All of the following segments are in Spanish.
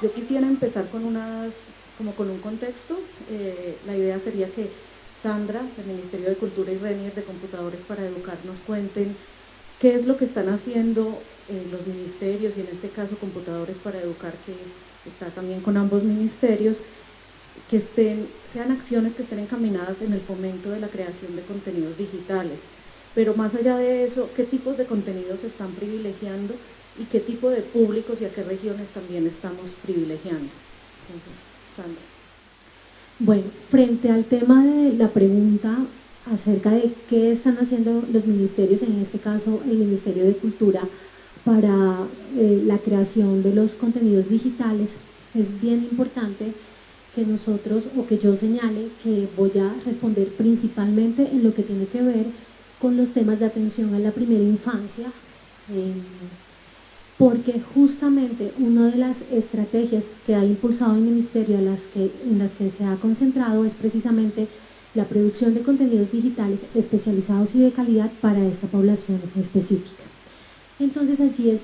Yo quisiera empezar con como con un contexto. La idea sería que Sandra, del Ministerio de Cultura, y Renier, de Computadores para Educar, nos cuenten qué es lo que están haciendo los ministerios, y en este caso Computadores para Educar, que está también con ambos ministerios, que sean acciones que estén encaminadas en el fomento de la creación de contenidos digitales. Pero más allá de eso, ¿qué tipos de contenidos se están privilegiando y qué tipo de públicos y a qué regiones también estamos privilegiando? Entonces, Sandra. Bueno, frente al tema de la pregunta acerca de qué están haciendo los ministerios, en este caso el Ministerio de Cultura, para la creación de los contenidos digitales, es bien importante que nosotros, o que yo señale, que voy a responder principalmente en lo que tiene que ver con los temas de atención a la primera infancia, porque justamente una de las estrategias que ha impulsado el Ministerio en las que se ha concentrado es precisamente la producción de contenidos digitales especializados y de calidad para esta población específica. Entonces allí es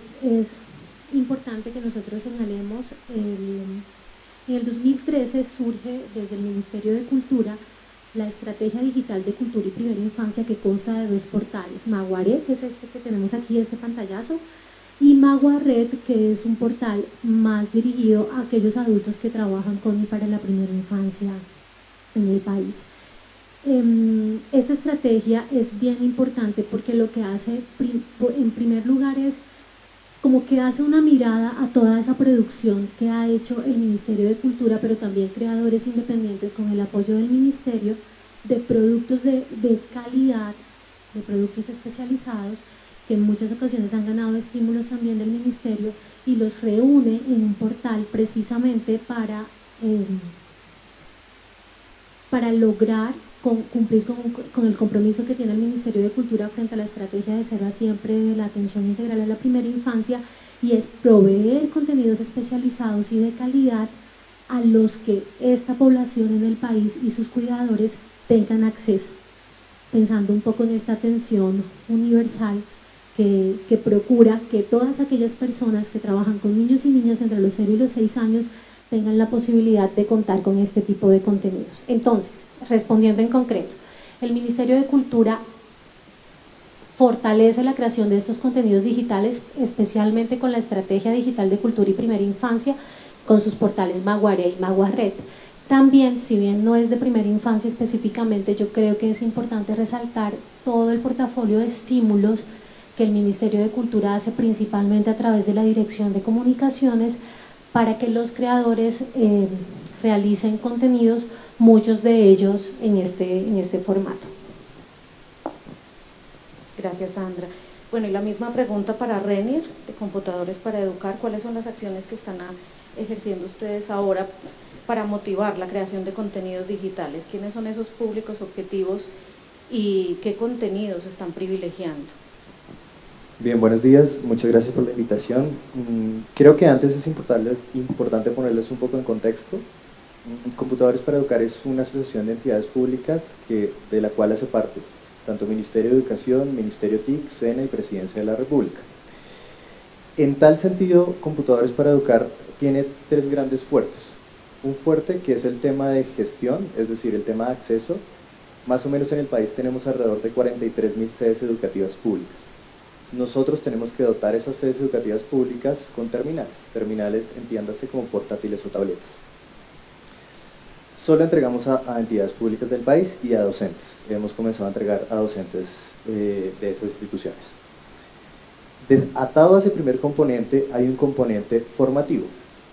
importante que nosotros señalemos, en el 2013 surge desde el Ministerio de Cultura la Estrategia Digital de Cultura y Primera Infancia, que consta de dos portales: Maguaret, que es este que tenemos aquí, este pantallazo, y Maguared, que es un portal más dirigido a aquellos adultos que trabajan con y para la primera infancia en el país. Esta estrategia es bien importante porque lo que hace, en primer lugar, es como que hace una mirada a toda esa producción que ha hecho el Ministerio de Cultura, pero también creadores independientes con el apoyo del Ministerio, de productos de calidad, de productos especializados, que en muchas ocasiones han ganado estímulos también del Ministerio, y los reúne en un portal precisamente para lograr cumplir con el compromiso que tiene el Ministerio de Cultura frente a la estrategia de Cero a Siempre de la atención integral a la primera infancia, y es proveer contenidos especializados y de calidad a los que esta población en el país y sus cuidadores tengan acceso, pensando un poco en esta atención universal que procura que todas aquellas personas que trabajan con niños y niñas entre los 0 y los 6 años tengan la posibilidad de contar con este tipo de contenidos. Entonces, respondiendo en concreto, el Ministerio de Cultura fortalece la creación de estos contenidos digitales, especialmente con la Estrategia Digital de Cultura y Primera Infancia, con sus portales Maguare y Maguared. También, si bien no es de primera infancia específicamente, yo creo que es importante resaltar todo el portafolio de estímulos que el Ministerio de Cultura hace, principalmente a través de la Dirección de Comunicaciones, para que los creadores realicen contenidos, muchos de ellos en este formato. Gracias, Sandra. Bueno, y la misma pregunta para Renier, de Computadores para Educar. ¿Cuáles son las acciones que están ejerciendo ustedes ahora para motivar la creación de contenidos digitales? ¿Quiénes son esos públicos objetivos y qué contenidos están privilegiando? Bien, buenos días, muchas gracias por la invitación. Creo que antes es importante ponerles un poco en contexto. Computadores para Educar es una asociación de entidades públicas de la cual hace parte tanto Ministerio de Educación, Ministerio TIC, SENA y Presidencia de la República. En tal sentido, Computadores para Educar tiene tres grandes fuertes. Un fuerte que es el tema de gestión, es decir, el tema de acceso. Más o menos en el país tenemos alrededor de 43.000 sedes educativas públicas. Nosotros tenemos que dotar esas sedes educativas públicas con terminales entiéndase como portátiles o tabletas. Solo entregamos a entidades públicas del país y a docentes. Hemos comenzado a entregar a docentes de esas instituciones. Atado a ese primer componente hay un componente formativo,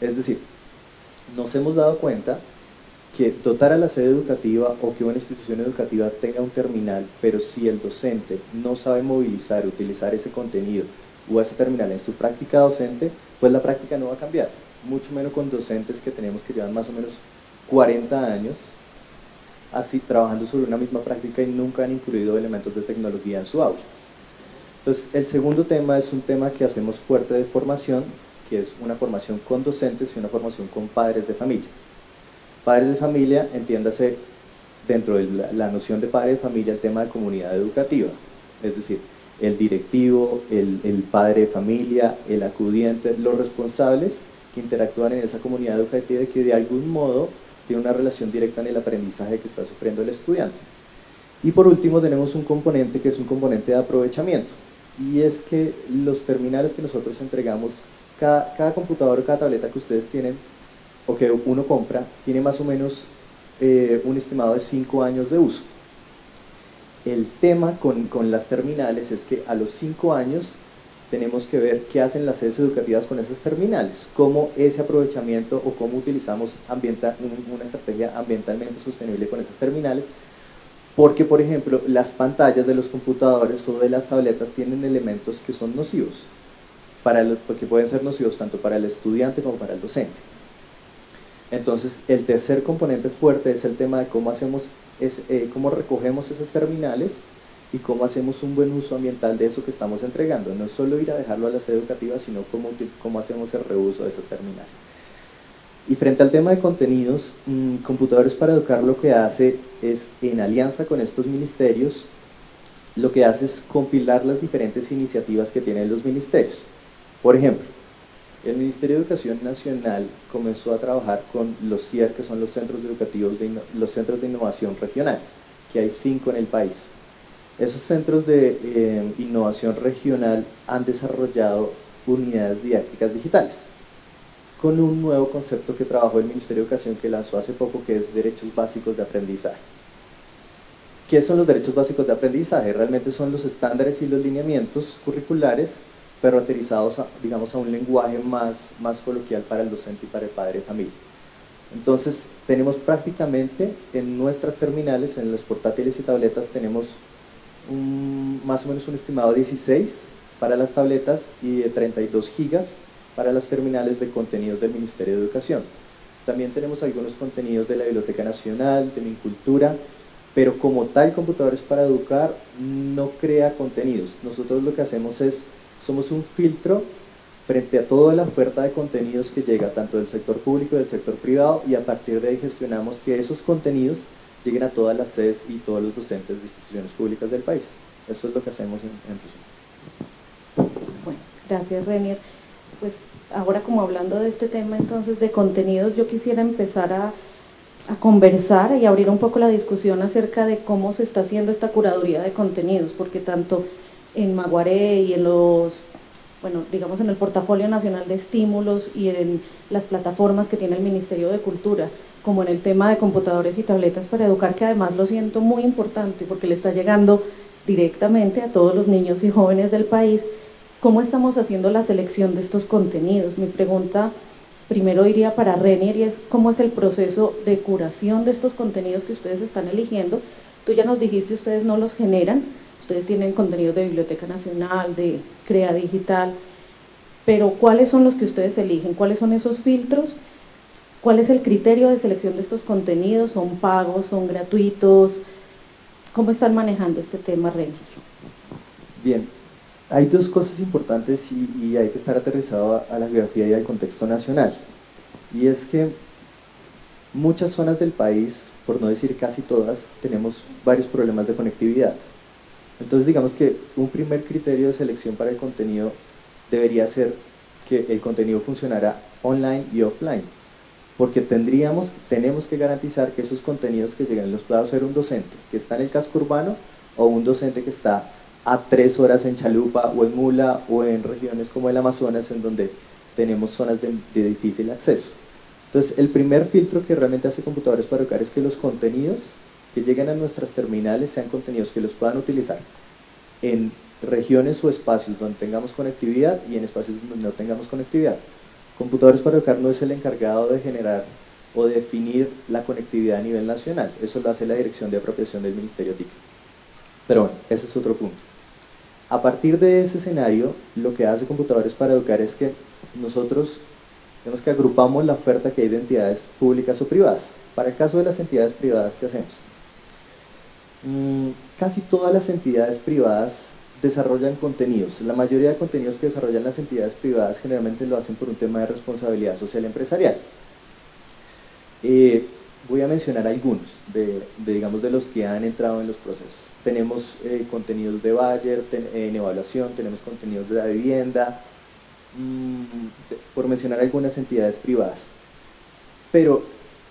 es decir, nos hemos dado cuenta que dotar a la sede educativa o que una institución educativa tenga un terminal, pero si el docente no sabe movilizar, utilizar ese contenido o ese terminal en su práctica docente, pues la práctica no va a cambiar, mucho menos con docentes que tenemos que llevan más o menos 40 años así trabajando sobre una misma práctica y nunca han incluido elementos de tecnología en su aula. Entonces, el segundo tema es un tema que hacemos fuerte de formación, que es una formación con docentes y una formación con padres de familia. Padres de familia, entiéndase dentro de la noción de padre de familia el tema de comunidad educativa, es decir, el directivo, el padre de familia, el acudiente, los responsables que interactúan en esa comunidad educativa y que de algún modo tiene una relación directa en el aprendizaje que está sufriendo el estudiante. Y por último tenemos un componente que es un componente de aprovechamiento, y es que los terminales que nosotros entregamos, cada computador o cada tableta que ustedes tienen o que uno compra, tiene más o menos un estimado de 5 años de uso. El tema con las terminales es que a los 5 años tenemos que ver qué hacen las sedes educativas con esas terminales, cómo ese aprovechamiento o cómo utilizamos una estrategia ambientalmente sostenible con esas terminales, porque por ejemplo las pantallas de los computadores o de las tabletas tienen elementos que son nocivos, porque pueden ser nocivos tanto para el estudiante como para el docente. Entonces el tercer componente fuerte es el tema de cómo recogemos esas terminales y cómo hacemos un buen uso ambiental de eso que estamos entregando. No es solo ir a dejarlo a la sede educativa, sino cómo hacemos el reuso de esas terminales. Y frente al tema de contenidos, Computadores para Educar lo que hace es, en alianza con estos ministerios, lo que hace es compilar las diferentes iniciativas que tienen los ministerios. Por ejemplo, el Ministerio de Educación Nacional comenzó a trabajar con los CIER, que son los Centros de Innovación Regional, que hay 5 en el país. Esos centros de innovación regional han desarrollado unidades didácticas digitales, con un nuevo concepto que trabajó el Ministerio de Educación, que lanzó hace poco, que es Derechos Básicos de Aprendizaje. ¿Qué son los derechos básicos de aprendizaje? Realmente son los estándares y los lineamientos curriculares, pero aterrizados digamos, a un lenguaje más coloquial para el docente y para el padre de familia. Entonces, tenemos prácticamente en nuestras terminales, en los portátiles y tabletas, tenemos más o menos un estimado de 16 para las tabletas y de 32 gigas para las terminales de contenidos del Ministerio de Educación. También tenemos algunos contenidos de la Biblioteca Nacional, de Mincultura, pero como tal Computadores para Educar no crea contenidos. Nosotros lo que hacemos somos un filtro frente a toda la oferta de contenidos que llega tanto del sector público y del sector privado, y a partir de ahí gestionamos que esos contenidos lleguen a todas las sedes y todos los docentes de instituciones públicas del país. Eso es lo que hacemos en resumen. Bueno, gracias Renier. Pues ahora, como hablando de este tema entonces de contenidos, yo quisiera empezar a conversar y abrir un poco la discusión acerca de cómo se está haciendo esta curaduría de contenidos, porque tanto en Maguaré y en digamos en el portafolio nacional de estímulos y en las plataformas que tiene el Ministerio de Cultura, como en el tema de computadores y tabletas para educar, que además lo siento muy importante porque le está llegando directamente a todos los niños y jóvenes del país. ¿Cómo estamos haciendo la selección de estos contenidos? Mi pregunta primero iría para Renier, y es ¿cómo es el proceso de curación de estos contenidos que ustedes están eligiendo? Tú ya nos dijiste, ustedes no los generan, ustedes tienen contenidos de Biblioteca Nacional, de Crea Digital, pero ¿cuáles son los que ustedes eligen? ¿Cuáles son esos filtros? ¿Cuál es el criterio de selección de estos contenidos? ¿Son pagos? ¿Son gratuitos? ¿Cómo están manejando este tema, Renier? Bien, hay dos cosas importantes y hay que estar aterrizado a la geografía y al contexto nacional. Y es que muchas zonas del país, por no decir casi todas, tenemos varios problemas de conectividad. Entonces digamos que un primer criterio de selección para el contenido debería ser que el contenido funcionara online y offline, porque tenemos que garantizar que esos contenidos que lleguen los pueda hacer un docente que está en el casco urbano o un docente que está a 3 horas en Chalupa o en Mula o en regiones como el Amazonas, en donde tenemos zonas de difícil acceso. Entonces el primer filtro que realmente hace Computadores para Educar es que los contenidos que lleguen a nuestras terminales sean contenidos que los puedan utilizar en regiones o espacios donde tengamos conectividad y en espacios donde no tengamos conectividad. Computadores para Educar no es el encargado de generar o de definir la conectividad a nivel nacional, eso lo hace la Dirección de Apropiación del Ministerio TIC. Pero bueno, ese es otro punto. A partir de ese escenario, lo que hace Computadores para Educar es que nosotros tenemos que agrupamos la oferta que hay de entidades públicas o privadas. Para el caso de las entidades privadas, ¿qué hacemos? Casi todas las entidades privadas desarrollan contenidos. La mayoría de contenidos que desarrollan las entidades privadas generalmente lo hacen por un tema de responsabilidad social empresarial. Voy a mencionar algunos digamos, de los que han entrado en los procesos. tenemos contenidos de Bayer, en evaluación, tenemos contenidos de la vivienda, por mencionar algunas entidades privadas. Pero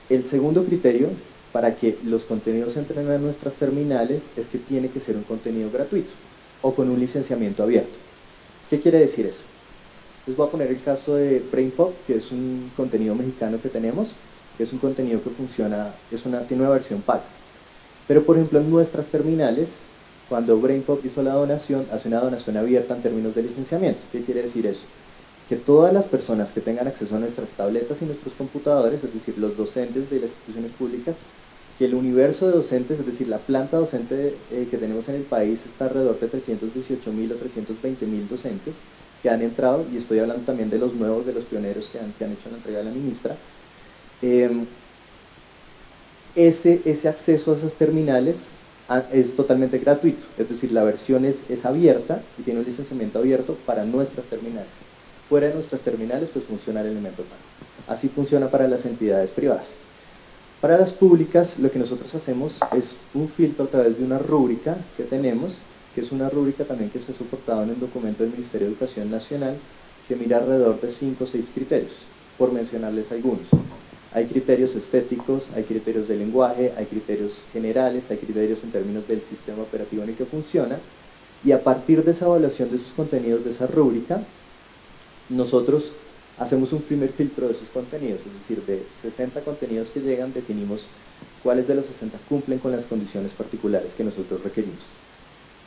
el segundo criterio para que los contenidos entren a nuestras terminales es que tiene que ser un contenido gratuito o con un licenciamiento abierto. ¿Qué quiere decir eso? Les voy a poner el caso de BrainPop, que es un contenido mexicano que tenemos, que es un contenido que funciona, tiene una versión paga. Pero por ejemplo en nuestras terminales, cuando BrainPop hizo la donación, hace una donación abierta en términos de licenciamiento. ¿Qué quiere decir eso? Que todas las personas que tengan acceso a nuestras tabletas y nuestros computadores, es decir, los docentes de las instituciones públicas, que el universo de docentes, es decir, la planta docente que tenemos en el país está alrededor de 318.000 o 320.000 docentes que han entrado, y estoy hablando también de los nuevos, de los pioneros que han hecho la entrega de la ministra. Ese acceso a esas terminales es totalmente gratuito, es decir, la versión es abierta y tiene un licenciamiento abierto para nuestras terminales. Fuera de nuestras terminales pues funciona el elemento pago. Así funciona para las entidades privadas. Para las públicas lo que nosotros hacemos es un filtro a través de una rúbrica que tenemos, que es una rúbrica también que se ha soportado en el documento del Ministerio de Educación Nacional, que mira alrededor de 5 o 6 criterios, por mencionarles algunos. Hay criterios estéticos, hay criterios de lenguaje, hay criterios generales, hay criterios en términos del sistema operativo en el que funciona, y a partir de esa evaluación de esos contenidos, de esa rúbrica, nosotros hacemos un primer filtro de esos contenidos, es decir, de 60 contenidos que llegan, definimos cuáles de los 60 cumplen con las condiciones particulares que nosotros requerimos.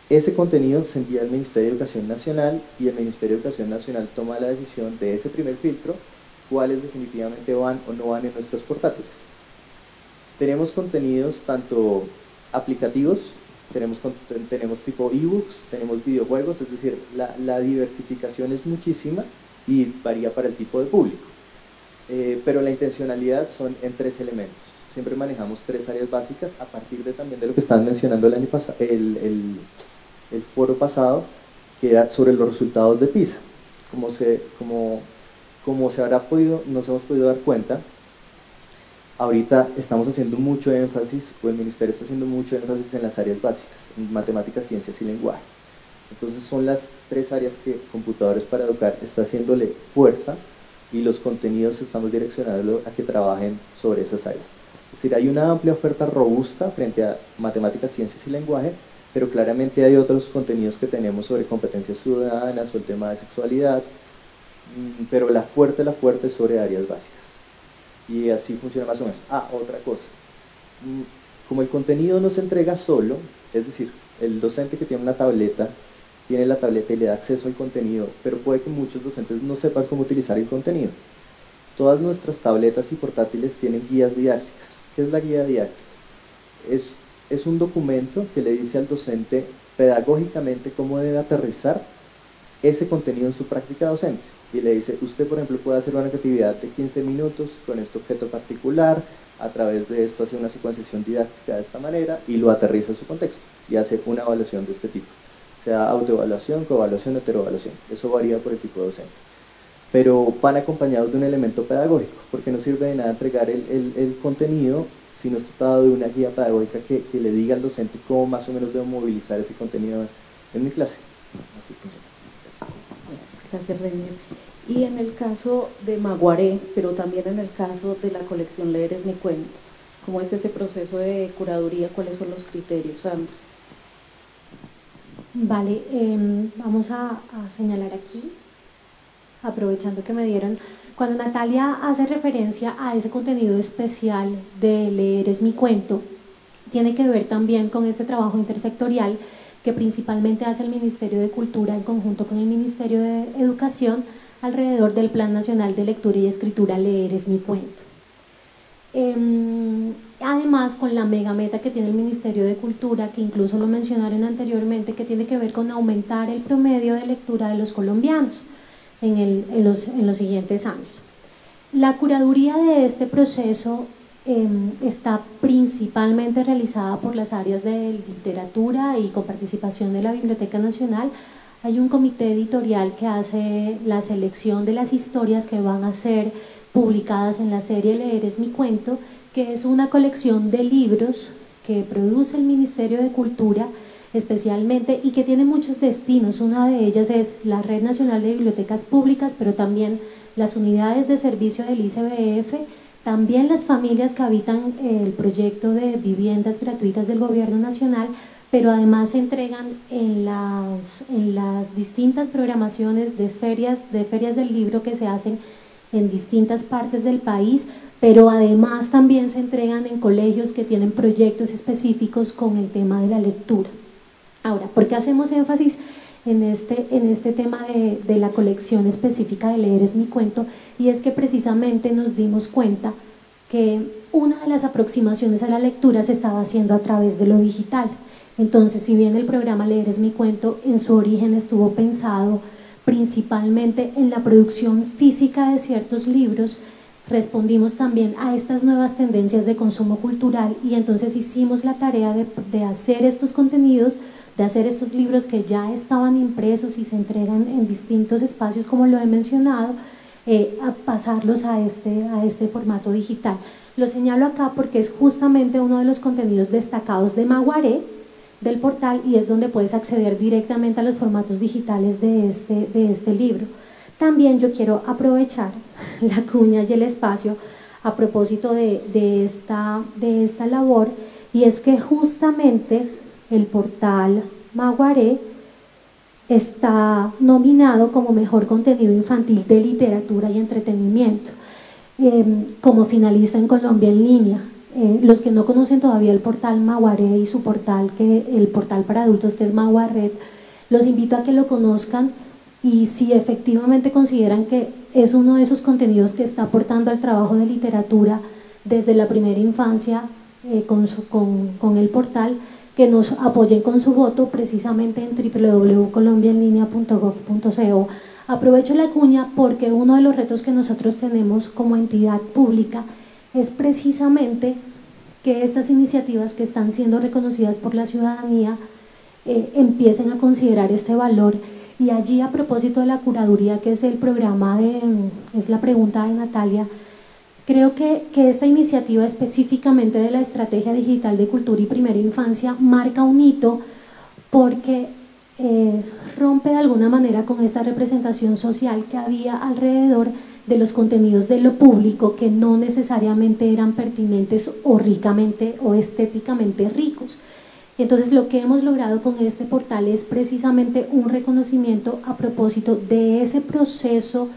Ese contenido se envía al Ministerio de Educación Nacional y el Ministerio de Educación Nacional toma la decisión de ese primer filtro, cuáles definitivamente van o no van en nuestros portátiles. Tenemos contenidos tanto aplicativos, tenemos tipo ebooks, tenemos videojuegos, es decir, la diversificación es muchísima y varía para el tipo de público. Pero la intencionalidad son en 3 elementos. Siempre manejamos 3 áreas básicas a partir también de lo que estaban mencionando el año pasado, el foro pasado, que era sobre los resultados de PISA. Como nos hemos podido dar cuenta, ahorita estamos haciendo mucho énfasis, o el Ministerio está haciendo mucho énfasis en las áreas básicas, en matemáticas, ciencias y lenguaje. Entonces son las 3 áreas que Computadores para Educar está haciéndole fuerza, y los contenidos estamos direccionando a que trabajen sobre esas áreas. Es decir, hay una amplia oferta robusta frente a matemáticas, ciencias y lenguaje, pero claramente hay otros contenidos que tenemos sobre competencias ciudadanas o el tema de sexualidad, pero la fuerte es sobre áreas básicas. Y así funciona más o menos. Otra cosa. Como el contenido no se entrega solo, es decir, el docente que tiene una tableta, tiene la tableta y le da acceso al contenido, pero puede que muchos docentes no sepan cómo utilizar el contenido. Todas nuestras tabletas y portátiles tienen guías didácticas. ¿Qué es la guía didáctica? Es un documento que le dice al docente pedagógicamente cómo debe aterrizar ese contenido en su práctica docente. Y le dice, usted por ejemplo puede hacer una actividad de 15 minutos con este objeto particular, a través de esto hace una secuenciación didáctica de esta manera y lo aterriza en su contexto y hace una evaluación de este tipo, sea autoevaluación, coevaluación, heteroevaluación. Eso varía por el tipo de docente, pero van acompañados de un elemento pedagógico, porque no sirve de nada entregar el contenido si no está dado de una guía pedagógica que le diga al docente cómo más o menos debo movilizar ese contenido en mi clase. Así funciona. Gracias, Renier. Y en el caso de Maguaré, pero también en el caso de la colección Leer es mi cuento, ¿cómo es ese proceso de curaduría? ¿Cuáles son los criterios, Sandra? Vale, vamos a señalar aquí, aprovechando que me dieron, cuando Natalia hace referencia a ese contenido especial de Leer es mi cuento, tiene que ver también con este trabajo intersectorial que principalmente hace el Ministerio de Cultura en conjunto con el Ministerio de Educación alrededor del Plan Nacional de Lectura y Escritura Leer es mi cuento. Además, con la mega meta que tiene el Ministerio de Cultura, que incluso lo mencionaron anteriormente, que tiene que ver con aumentar el promedio de lectura de los colombianos en los siguientes años. La curaduría de este proceso está principalmente realizada por las áreas de literatura y con participación de la Biblioteca Nacional. Hay un comité editorial que hace la selección de las historias que van a ser publicadas en la serie Leer es mi cuento, que es una colección de libros que produce el Ministerio de Cultura especialmente, y que tiene muchos destinos. Una de ellas es la Red Nacional de Bibliotecas Públicas, pero también las unidades de servicio del ICBF, también las familias que habitan el proyecto de viviendas gratuitas del Gobierno Nacional, pero además se entregan en las distintas programaciones de ferias del libro que se hacen en distintas partes del país, pero además también se entregan en colegios que tienen proyectos específicos con el tema de la lectura. Ahora, ¿por qué hacemos énfasis en este tema de la colección específica de Leer es mi cuento? Y es que precisamente nos dimos cuenta que una de las aproximaciones a la lectura se estaba haciendo a través de lo digital. Entonces, si bien el programa Leer es mi cuento en su origen estuvo pensado principalmente en la producción física de ciertos libros, respondimos también a estas nuevas tendencias de consumo cultural y entonces hicimos la tarea de hacer estos contenidos, de hacer estos libros que ya estaban impresos y se entregan en distintos espacios, como lo he mencionado, a pasarlos a este formato digital. Lo señalo acá porque es justamente uno de los contenidos destacados de Maguaré, del portal, y es donde puedes acceder directamente a los formatos digitales de este libro. También yo quiero aprovechar la cuña y el espacio a propósito de esta labor, y es que justamente el portal Maguaré está nominado como mejor contenido infantil de literatura y entretenimiento, como finalista en Colombia en línea. Los que no conocen todavía el portal Maguaré y su portal, el portal para adultos que es Maguared, los invito a que lo conozcan, y si efectivamente consideran que es uno de esos contenidos que está aportando al trabajo de literatura desde la primera infancia con el portal, que nos apoyen con su voto precisamente en www.colombiaenlinea.gov.co. Aprovecho la cuña porque uno de los retos que nosotros tenemos como entidad pública es precisamente que estas iniciativas que están siendo reconocidas por la ciudadanía empiecen a considerar este valor. Y allí, a propósito de la curaduría, que es el programa es la pregunta de Natalia, creo que esta iniciativa específicamente de la Estrategia Digital de Cultura y Primera Infancia marca un hito porque rompe de alguna manera con esta representación social que había alrededor de los contenidos de lo público, que no necesariamente eran pertinentes o ricamente o estéticamente ricos. Entonces, lo que hemos logrado con este portal es precisamente un reconocimiento a propósito de ese proceso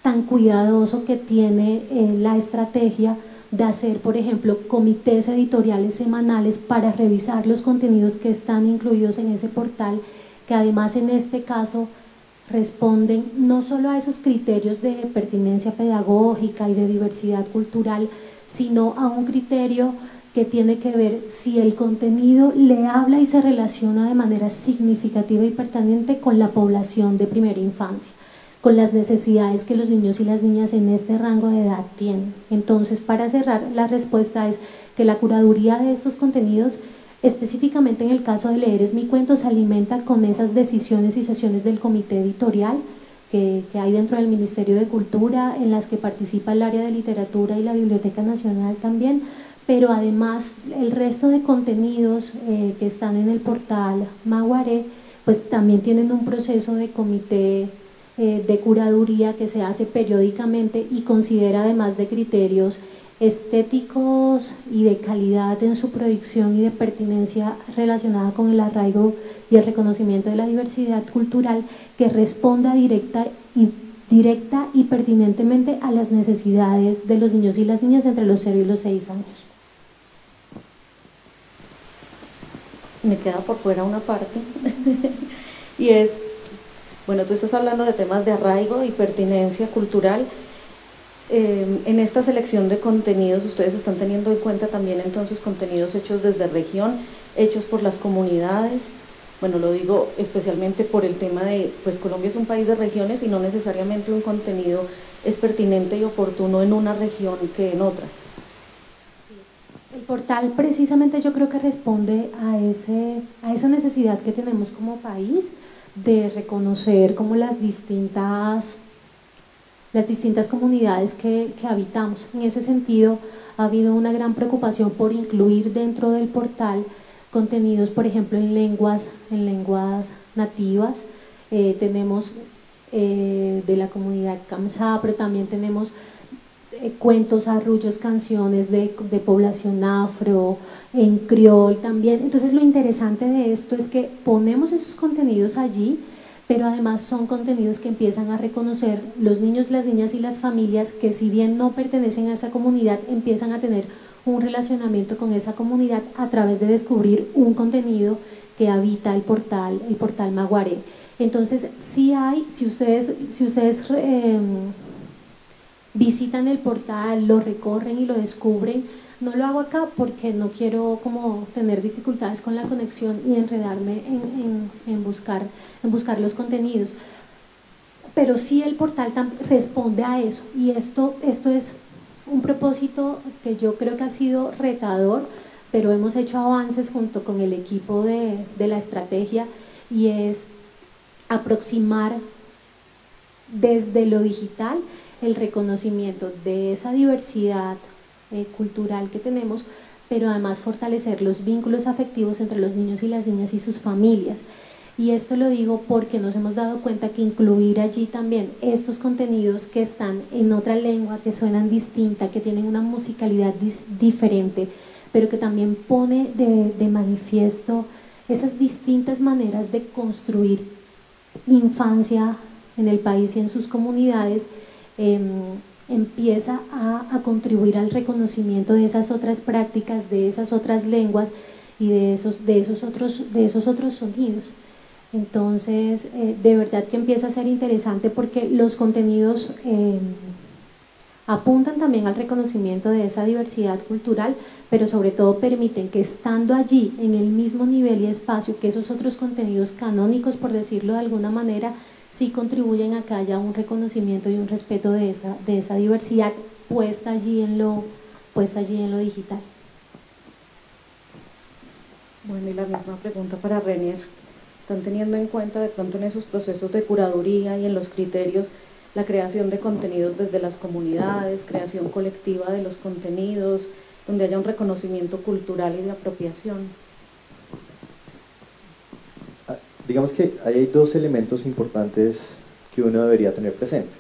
tan cuidadoso que tiene la estrategia de hacer, por ejemplo, comités editoriales semanales para revisar los contenidos que están incluidos en ese portal, que además en este caso responden no solo a esos criterios de pertinencia pedagógica y de diversidad cultural, sino a un criterio que tiene que ver si el contenido le habla y se relaciona de manera significativa y pertinente con la población de primera infancia, con las necesidades que los niños y las niñas en este rango de edad tienen. Entonces, para cerrar, la respuesta es que la curaduría de estos contenidos, específicamente en el caso de Leer es mi cuento, se alimenta con esas decisiones y sesiones del comité editorial que hay dentro del Ministerio de Cultura, en las que participa el área de literatura y la Biblioteca Nacional también, pero además el resto de contenidos que están en el portal Maguaré, pues también tienen un proceso de comité de curaduría que se hace periódicamente y considera, además de criterios estéticos y de calidad en su producción y de pertinencia relacionada con el arraigo y el reconocimiento de la diversidad cultural, que responda directa y pertinentemente a las necesidades de los niños y las niñas entre los 0 y los 6 años. Me queda por fuera una parte y es, bueno, tú estás hablando de temas de arraigo y pertinencia cultural. En esta selección de contenidos ustedes están teniendo en cuenta también entonces contenidos hechos desde región, hechos por las comunidades. Bueno, lo digo especialmente por el tema de, pues Colombia es un país de regiones y no necesariamente un contenido es pertinente y oportuno en una región que en otra. El portal precisamente yo creo que responde a esa necesidad que tenemos como país de reconocer como las distintas comunidades que habitamos. En ese sentido, ha habido una gran preocupación por incluir dentro del portal contenidos, por ejemplo, en lenguas nativas, tenemos de la comunidad Kamsá, pero también tenemos cuentos, arrullos, canciones de población afro, en criol también. Entonces lo interesante de esto es que ponemos esos contenidos allí, pero además son contenidos que empiezan a reconocer los niños, las niñas y las familias que, si bien no pertenecen a esa comunidad, empiezan a tener un relacionamiento con esa comunidad a través de descubrir un contenido que habita el portal Maguaré. Entonces sí hay, si ustedes visitan el portal, lo recorren y lo descubren, no lo hago acá porque no quiero como tener dificultades con la conexión y enredarme en buscar los contenidos, pero sí el portal responde a eso, y esto es un propósito que yo creo que ha sido retador, pero hemos hecho avances junto con el equipo de la estrategia, y es aproximar desde lo digital el reconocimiento de esa diversidad cultural que tenemos, pero además fortalecer los vínculos afectivos entre los niños y las niñas y sus familias. Y esto lo digo porque nos hemos dado cuenta que incluir allí también estos contenidos que están en otra lengua, que suenan distinta, que tienen una musicalidad diferente, pero que también pone de manifiesto esas distintas maneras de construir infancia en el país y en sus comunidades, empieza a contribuir al reconocimiento de esas otras prácticas, de esas otras lenguas y de esos otros sonidos. Entonces, de verdad que empieza a ser interesante porque los contenidos apuntan también al reconocimiento de esa diversidad cultural, pero sobre todo permiten que, estando allí en el mismo nivel y espacio que esos otros contenidos canónicos, por decirlo de alguna manera, sí contribuyen a que haya un reconocimiento y un respeto de esa diversidad puesta allí en lo digital. Bueno, y la misma pregunta para Renier. ¿Están teniendo en cuenta de pronto en esos procesos de curaduría y en los criterios la creación de contenidos desde las comunidades, creación colectiva de los contenidos, donde haya un reconocimiento cultural y de apropiación? Digamos que hay dos elementos importantes que uno debería tener presente.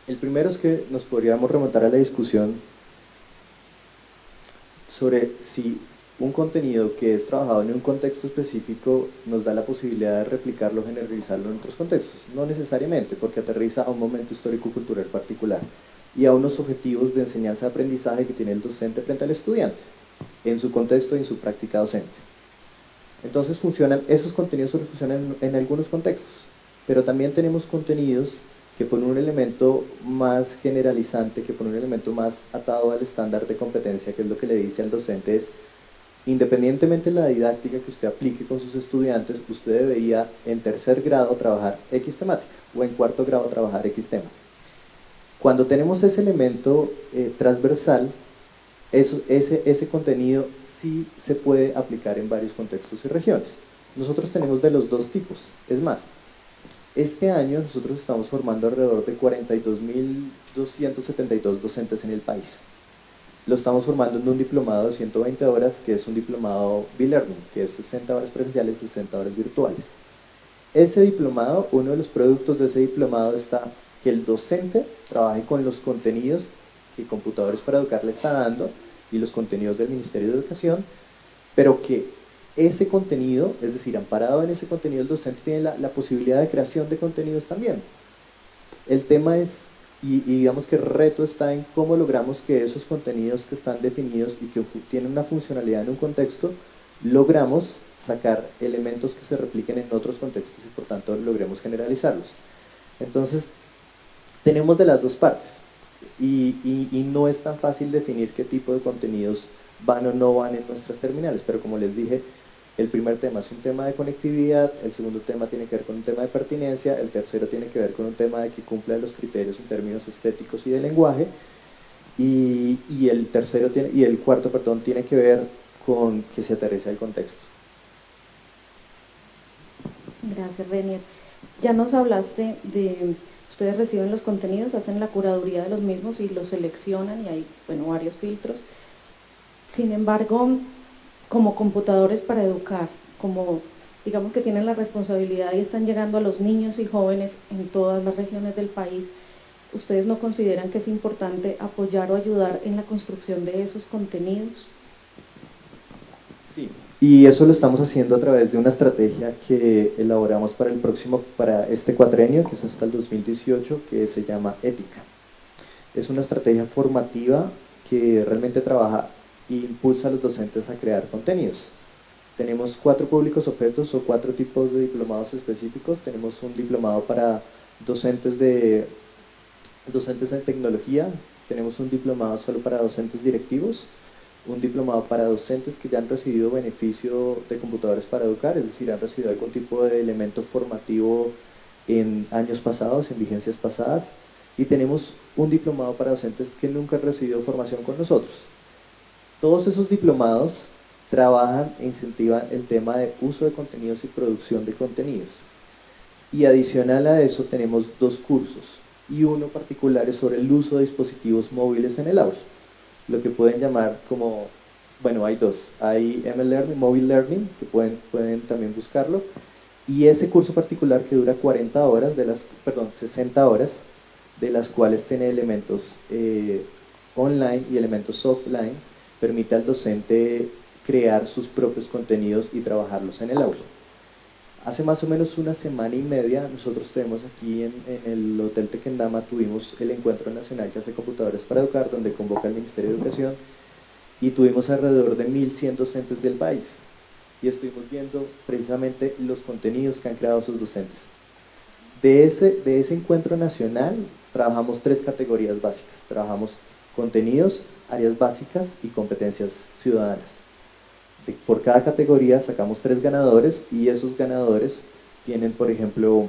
El primero es que nos podríamos remontar a la discusión sobre si un contenido que es trabajado en un contexto específico nos da la posibilidad de replicarlo, generalizarlo en otros contextos. No necesariamente, porque aterriza a un momento histórico-cultural particular y a unos objetivos de enseñanza-aprendizaje que tiene el docente frente al estudiante, en su contexto y en su práctica docente. Entonces esos contenidos solo funcionan en algunos contextos, pero también tenemos contenidos que por un elemento más generalizante, que por un elemento más atado al estándar de competencia, que es lo que le dice al docente, es independientemente de la didáctica que usted aplique con sus estudiantes, usted debería en tercer grado trabajar X temática o en cuarto grado trabajar X tema. Cuando tenemos ese elemento transversal, ese contenido sí se puede aplicar en varios contextos y regiones. Nosotros tenemos de los dos tipos. Es más, este año nosotros estamos formando alrededor de 42.272 docentes en el país. Lo estamos formando en un diplomado de 120 horas, que es un diplomado B-Learning, que es 60 horas presenciales y 60 horas virtuales. Ese diplomado, uno de los productos de ese diplomado está que el docente trabaje con los contenidos que Computadores para Educar le está dando y los contenidos del Ministerio de Educación, pero que ese contenido, es decir, amparado en ese contenido, el docente tiene la posibilidad de creación de contenidos también. El tema es, y digamos que el reto está en cómo logramos que esos contenidos que están definidos y que tienen una funcionalidad en un contexto, logramos sacar elementos que se repliquen en otros contextos y por tanto logremos generalizarlos. Entonces, tenemos de las dos partes y no es tan fácil definir qué tipo de contenidos van o no van en nuestras terminales, pero como les dije, el primer tema es un tema de conectividad, el segundo tema tiene que ver con un tema de pertinencia, el tercero tiene que ver con un tema de que cumpla los criterios en términos estéticos y de lenguaje, y el cuarto tiene que ver con que se aterriza el contexto. Gracias, Renier. Ya nos hablaste de, ustedes reciben los contenidos, hacen la curaduría de los mismos y los seleccionan, y hay, bueno, varios filtros. Sin embargo, como computadores para educar, como digamos que tienen la responsabilidad y están llegando a los niños y jóvenes en todas las regiones del país, ¿ustedes no consideran que es importante apoyar o ayudar en la construcción de esos contenidos? Sí, y eso lo estamos haciendo a través de una estrategia que elaboramos para este cuatrenio, que es hasta el 2018, que se llama Ética. Es una estrategia formativa que realmente trabaja e impulsa a los docentes a crear contenidos. Tenemos 4 públicos objetos o 4 tipos de diplomados específicos. Tenemos un diplomado para docentes en tecnología, tenemos un diplomado solo para docentes directivos, un diplomado para docentes que ya han recibido beneficio de computadores para educar, es decir, han recibido algún tipo de elemento formativo en años pasados, en vigencias pasadas, y tenemos un diplomado para docentes que nunca han recibido formación con nosotros. Todos esos diplomados trabajan e incentivan el tema de uso de contenidos y producción de contenidos. Y adicional a eso tenemos 2 cursos, y uno particular es sobre el uso de dispositivos móviles en el aula. Lo que pueden llamar como, bueno, hay 2, hay MLearning, Mobile Learning, que pueden también buscarlo, y ese curso particular que dura 40 horas, 60 horas, de las cuales tiene elementos online y elementos offline, permite al docente crear sus propios contenidos y trabajarlos en el aula. Hace más o menos una semana y media nosotros tenemos aquí en el Hotel Tequendama, tuvimos el Encuentro Nacional que hace Computadores para Educar, donde convoca el Ministerio de Educación, y tuvimos alrededor de 1.100 docentes del país, y estuvimos viendo precisamente los contenidos que han creado sus docentes. De ese encuentro nacional trabajamos 3 categorías básicas, trabajamos contenidos, áreas básicas y competencias ciudadanas. Por cada categoría sacamos 3 ganadores, y esos ganadores tienen, por ejemplo,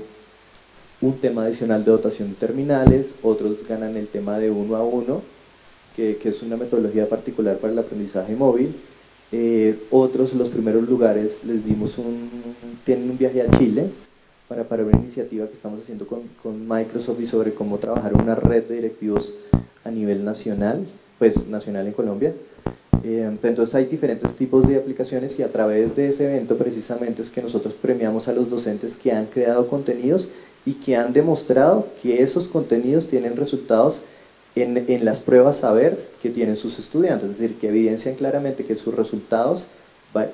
un tema adicional de dotación de terminales, otros ganan el tema de 1 a 1, que es una metodología particular para el aprendizaje móvil. Otros, los primeros lugares, tienen un viaje a Chile para una iniciativa que estamos haciendo con Microsoft y sobre cómo trabajar una red de directivos a nivel nacional, pues nacional en Colombia. Entonces hay diferentes tipos de aplicaciones, y a través de ese evento precisamente es que nosotros premiamos a los docentes que han creado contenidos y que han demostrado que esos contenidos tienen resultados en las pruebas saber que tienen sus estudiantes, es decir, que evidencian claramente que sus resultados,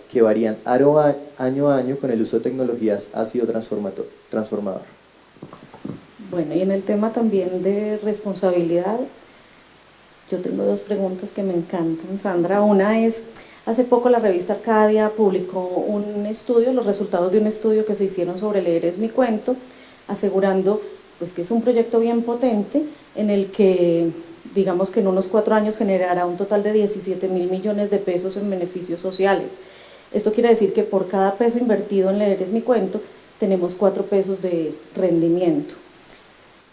que varían año a año con el uso de tecnologías, ha sido transformador. Bueno, y en el tema también de responsabilidad, yo tengo 2 preguntas que me encantan, Sandra. Una es, hace poco la revista Arcadia publicó un estudio, los resultados de un estudio que se hicieron sobre Leer es mi cuento, asegurando pues que es un proyecto bien potente en el que, digamos que en unos 4 años generará un total de 17.000 millones de pesos en beneficios sociales. Esto quiere decir que por cada peso invertido en Leer es mi cuento, tenemos 4 pesos de rendimiento.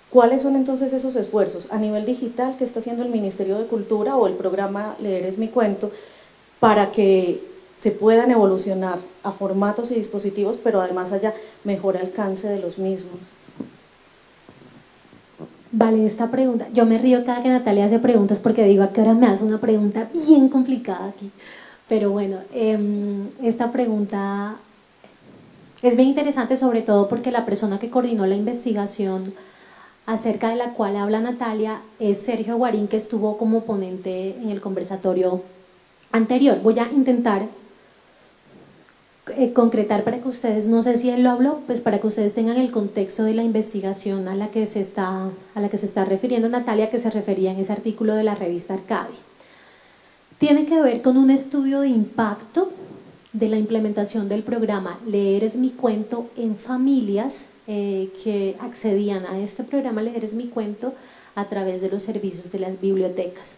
¿Cuáles son entonces esos esfuerzos a nivel digital que está haciendo el Ministerio de Cultura o el programa Leer es mi cuento para que se puedan evolucionar a formatos y dispositivos, pero además haya mejor alcance de los mismos? Vale, esta pregunta, yo me río cada que Natalia hace preguntas porque digo, ¿a qué hora me hace una pregunta bien complicada aquí? Pero bueno, esta pregunta es bien interesante, sobre todo porque la persona que coordinó la investigación acerca de la cual habla Natalia es Sergio Guarín, que estuvo como ponente en el conversatorio anterior. Voy a intentar concretar para que ustedes, no sé si él lo habló, pues para que ustedes tengan el contexto de la investigación a la que se está refiriendo Natalia, que se refería en ese artículo de la revista Arcadia. Tiene que ver con un estudio de impacto de la implementación del programa Leer es mi cuento en familias que accedían a este programa Leer es mi cuento a través de los servicios de las bibliotecas.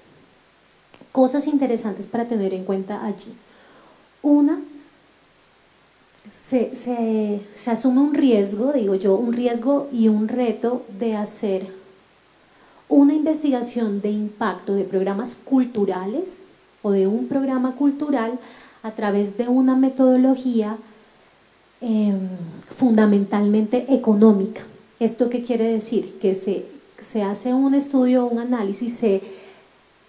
Cosas interesantes para tener en cuenta allí. Una, se asume un riesgo, digo yo, un riesgo y un reto de hacer una investigación de impacto de programas culturales o de un programa cultural a través de una metodología fundamentalmente económica. ¿Esto qué quiere decir? Que se hace un estudio, un análisis, se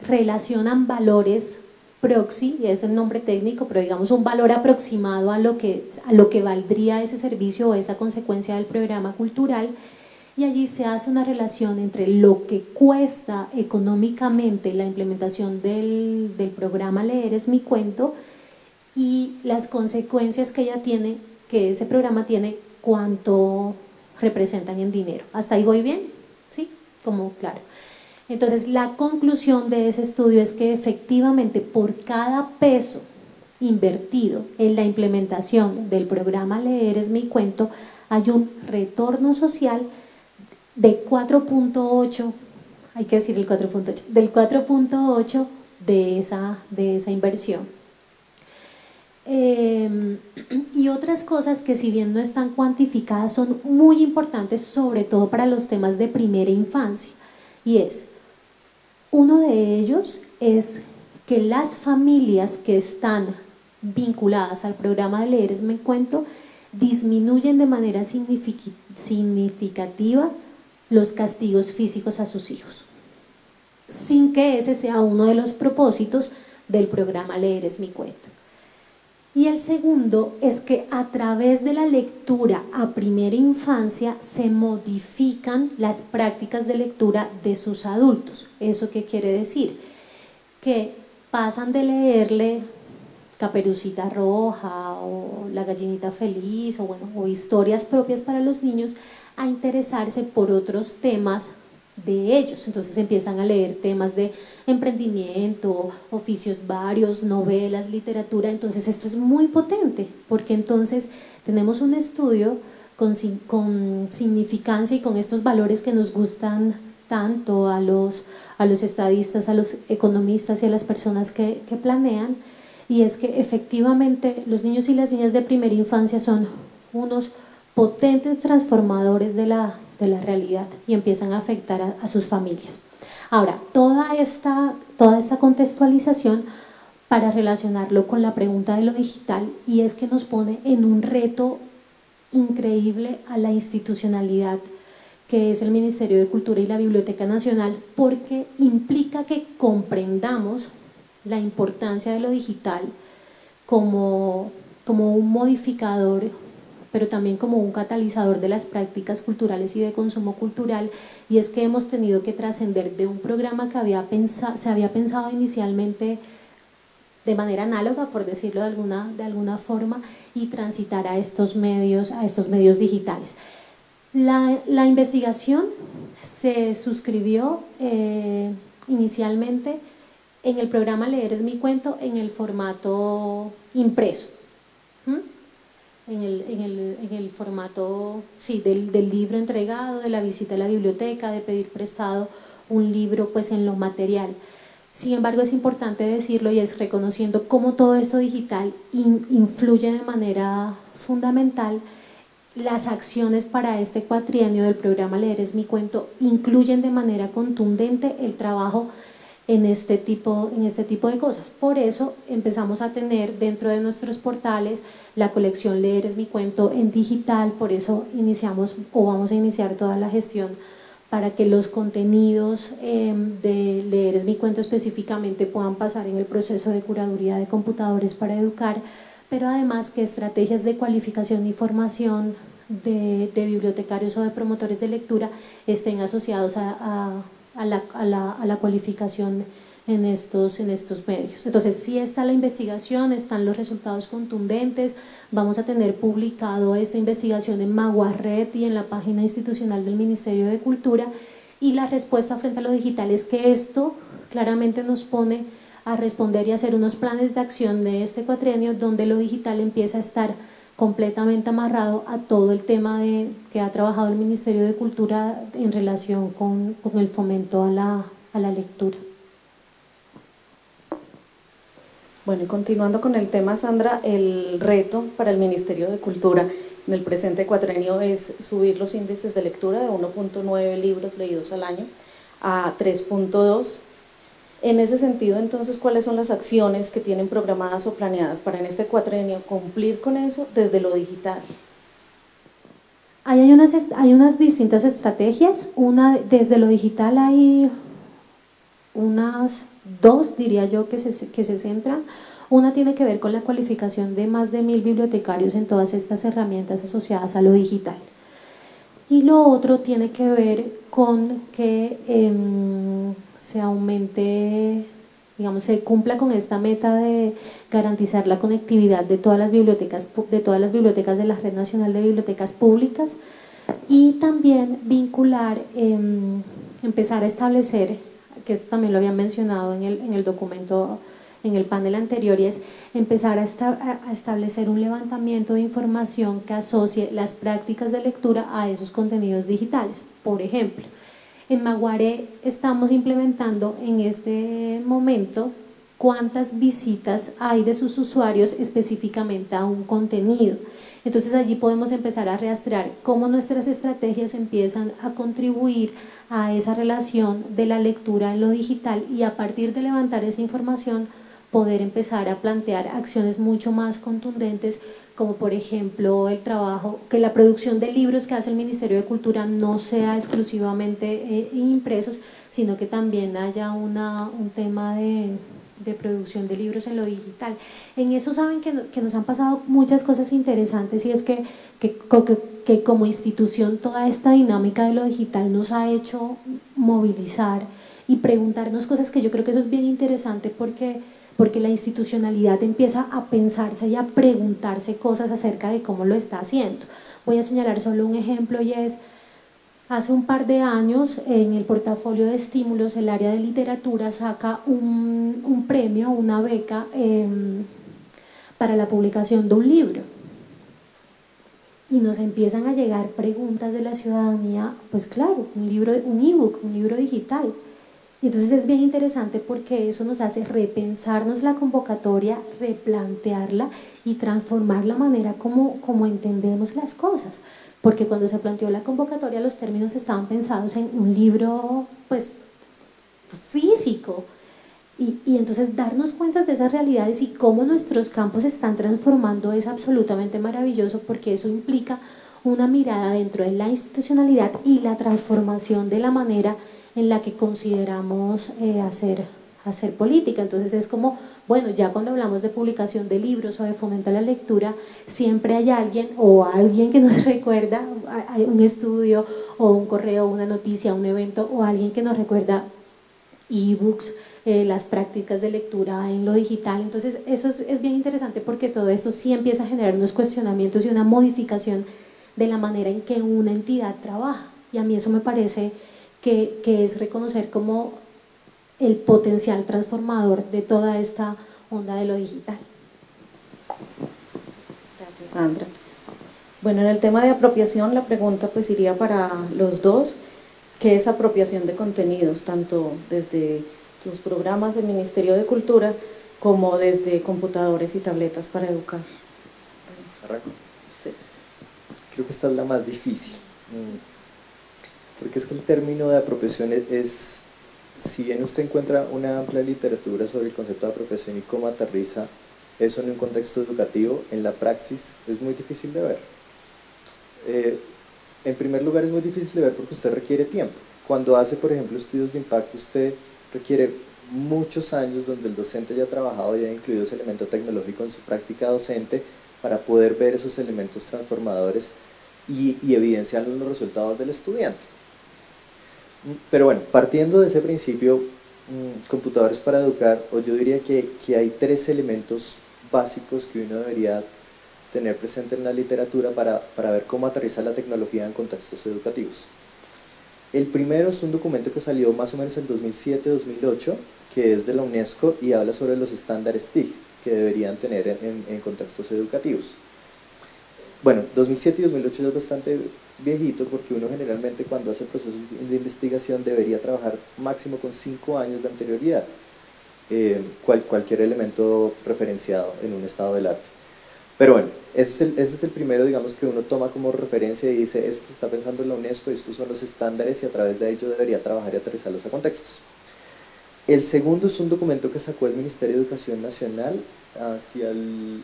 relacionan valores proxy, es el nombre técnico, pero digamos un valor aproximado a lo que valdría ese servicio o esa consecuencia del programa cultural, y allí se hace una relación entre lo que cuesta económicamente la implementación del programa Leer es mi cuento y las consecuencias que ese programa tiene, cuánto representan en dinero. ¿Hasta ahí voy bien? ¿Sí? Como claro. Entonces, la conclusión de ese estudio es que efectivamente por cada peso invertido en la implementación del programa Leer es mi cuento, hay un retorno social de 4.8, hay que decir el 4.8, del 4.8 de esa inversión. Y otras cosas que, si bien no están cuantificadas, son muy importantes, sobre todo para los temas de primera infancia, y es, uno de ellos es que las familias que están vinculadas al programa de Leer es mi cuento disminuyen de manera significativa los castigos físicos a sus hijos, sin que ese sea uno de los propósitos del programa Leer es mi cuento. Y el segundo es que a través de la lectura a primera infancia se modifican las prácticas de lectura de sus adultos. ¿Eso qué quiere decir? Que pasan de leerle Caperucita Roja o La Gallinita Feliz o historias propias para los niños a interesarse por otros temas de ellos. Entonces empiezan a leer temas de emprendimiento, oficios varios, novelas, literatura. Entonces esto es muy potente, porque entonces tenemos un estudio con significancia y con estos valores que nos gustan tanto a los estadistas, a los economistas y a las personas que planean, y es que efectivamente los niños y las niñas de primera infancia son unos potentes transformadores de la realidad y empiezan a afectar a sus familias. Ahora, toda esta contextualización para relacionarlo con la pregunta de lo digital, y es que nos pone en un reto increíble a la institucionalidad que es el Ministerio de Cultura y la Biblioteca Nacional, porque implica que comprendamos la importancia de lo digital como un modificador, pero también como un catalizador de las prácticas culturales y de consumo cultural, y es que hemos tenido que trascender de un programa que se había pensado inicialmente de manera análoga, por decirlo de alguna forma, y transitar a estos medios digitales. La investigación se suscribió inicialmente en el programa Leer es mi cuento en el formato impreso, en el formato del libro entregado, de la visita a la biblioteca, de pedir prestado un libro pues en lo material. Sin embargo, es importante decirlo, y es reconociendo cómo todo esto digital influye de manera fundamental. Las acciones para este cuatrienio del programa Leer es mi cuento incluyen de manera contundente el trabajo en este tipo de cosas. Por eso empezamos a tener dentro de nuestros portales la colección Leer es mi cuento en digital. Por eso iniciamos o vamos a iniciar toda la gestión para que los contenidos de Leer es mi cuento específicamente puedan pasar en el proceso de curaduría de computadores para educar, pero además que estrategias de cualificación y formación de bibliotecarios o de promotores de lectura estén asociados a la cualificación en estos medios. Entonces, sí está la investigación, están los resultados contundentes. Vamos a tener publicado esta investigación en Maguarret y en la página institucional del Ministerio de Cultura, y la respuesta frente a lo digital es que esto claramente nos pone a responder y hacer unos planes de acción de este cuatrienio donde lo digital empieza a estar completamente amarrado a todo el tema que ha trabajado el Ministerio de Cultura en relación con el fomento a la lectura. Bueno, y continuando con el tema, Sandra, el reto para el Ministerio de Cultura en el presente cuatrienio es subir los índices de lectura de 1.9 libros leídos al año a 3.2. En ese sentido, entonces, ¿cuáles son las acciones que tienen programadas o planeadas para en este cuatrienio cumplir con eso desde lo digital? Hay unas distintas estrategias. Desde lo digital hay unas dos, diría yo, que se centran. Una tiene que ver con la cualificación de más de 1000 bibliotecarios en todas estas herramientas asociadas a lo digital. Y lo otro tiene que ver con que se aumente, digamos, se cumpla con esta meta de garantizar la conectividad de todas las bibliotecas de la Red Nacional de Bibliotecas Públicas, y también vincular, empezar a establecer, que esto también lo habían mencionado en el documento, en el panel anterior, y es empezar a establecer un levantamiento de información que asocie las prácticas de lectura a esos contenidos digitales. Por ejemplo, en Maguare estamos implementando en este momento cuántas visitas hay de sus usuarios específicamente a un contenido. Entonces allí podemos empezar a rastrear cómo nuestras estrategias empiezan a contribuir a esa relación de la lectura en lo digital, y a partir de levantar esa información poder empezar a plantear acciones mucho más contundentes, como por ejemplo el trabajo, que la producción de libros que hace el Ministerio de Cultura no sea exclusivamente impresos, sino que también haya un tema de producción de libros en lo digital. En eso saben que nos han pasado muchas cosas interesantes, y es que como institución toda esta dinámica de lo digital nos ha hecho movilizar y preguntarnos cosas, que yo creo que eso es bien interesante, porque la institucionalidad empieza a pensarse y a preguntarse cosas acerca de cómo lo está haciendo. Voy a señalar solo un ejemplo, y es: hace un par de años, en el portafolio de estímulos, el área de literatura saca un premio, una beca para la publicación de un libro. Y nos empiezan a llegar preguntas de la ciudadanía, pues claro, un ebook, un libro digital. Y entonces es bien interesante, porque eso nos hace repensarnos la convocatoria, replantearla y transformar la manera como entendemos las cosas. Porque cuando se planteó la convocatoria, los términos estaban pensados en un libro, pues, físico. Y entonces darnos cuenta de esas realidades y cómo nuestros campos se están transformando es absolutamente maravilloso, porque eso implica una mirada dentro de la institucionalidad y la transformación de la manera en la que consideramos hacer política. Entonces es como, bueno, ya cuando hablamos de publicación de libros o de fomento a la lectura, siempre hay alguien que nos recuerda, hay un estudio o un correo, una noticia, un evento, o alguien que nos recuerda ebooks, las prácticas de lectura en lo digital. Entonces eso es bien interesante, porque todo esto sí empieza a generar unos cuestionamientos y una modificación de la manera en que una entidad trabaja, y a mí eso me parece que es reconocer como el potencial transformador de toda esta onda de lo digital. Gracias, Sandra. Bueno, en el tema de apropiación, la pregunta pues iría para los dos: ¿qué es apropiación de contenidos, tanto desde tus programas del Ministerio de Cultura como desde computadores y tabletas para educar? ¿Arranco? Sí. Creo que esta es la más difícil, porque es que el término de apropiación es, si bien usted encuentra una amplia literatura sobre el concepto de apropiación y cómo aterriza eso en un contexto educativo, en la praxis es muy difícil de ver. En primer lugar, es muy difícil de ver porque usted requiere tiempo. Cuando hace, por ejemplo, estudios de impacto, usted requiere muchos años donde el docente ya ha trabajado y ha incluido ese elemento tecnológico en su práctica docente para poder ver esos elementos transformadores y evidenciar los resultados del estudiante. Pero bueno, partiendo de ese principio, computadores para educar, o yo diría que hay tres elementos básicos que uno debería tener presente en la literatura para ver cómo aterriza la tecnología en contextos educativos. El primero es un documento que salió más o menos en 2007-2008, que es de la UNESCO y habla sobre los estándares TIC que deberían tener en contextos educativos. Bueno, 2007 y 2008 es bastante viejito, porque uno generalmente cuando hace procesos de investigación debería trabajar máximo con 5 años de anterioridad, cualquier elemento referenciado en un estado del arte. Pero bueno, ese es el primero, digamos, que uno toma como referencia y dice: esto está pensando en la UNESCO, estos son los estándares y a través de ello debería trabajar y aterrizarlos a contextos. El segundo es un documento que sacó el Ministerio de Educación Nacional hacia el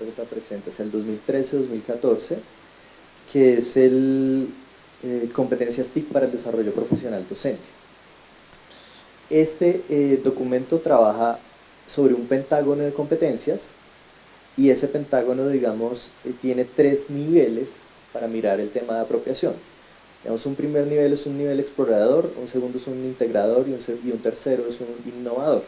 2013-2014, que es el Competencias TIC para el Desarrollo Profesional Docente. Este documento trabaja sobre un pentágono de competencias y ese pentágono, digamos, tiene 3 niveles para mirar el tema de apropiación. Digamos, un primer nivel es un nivel explorador, un segundo es un integrador y un tercero es un innovador.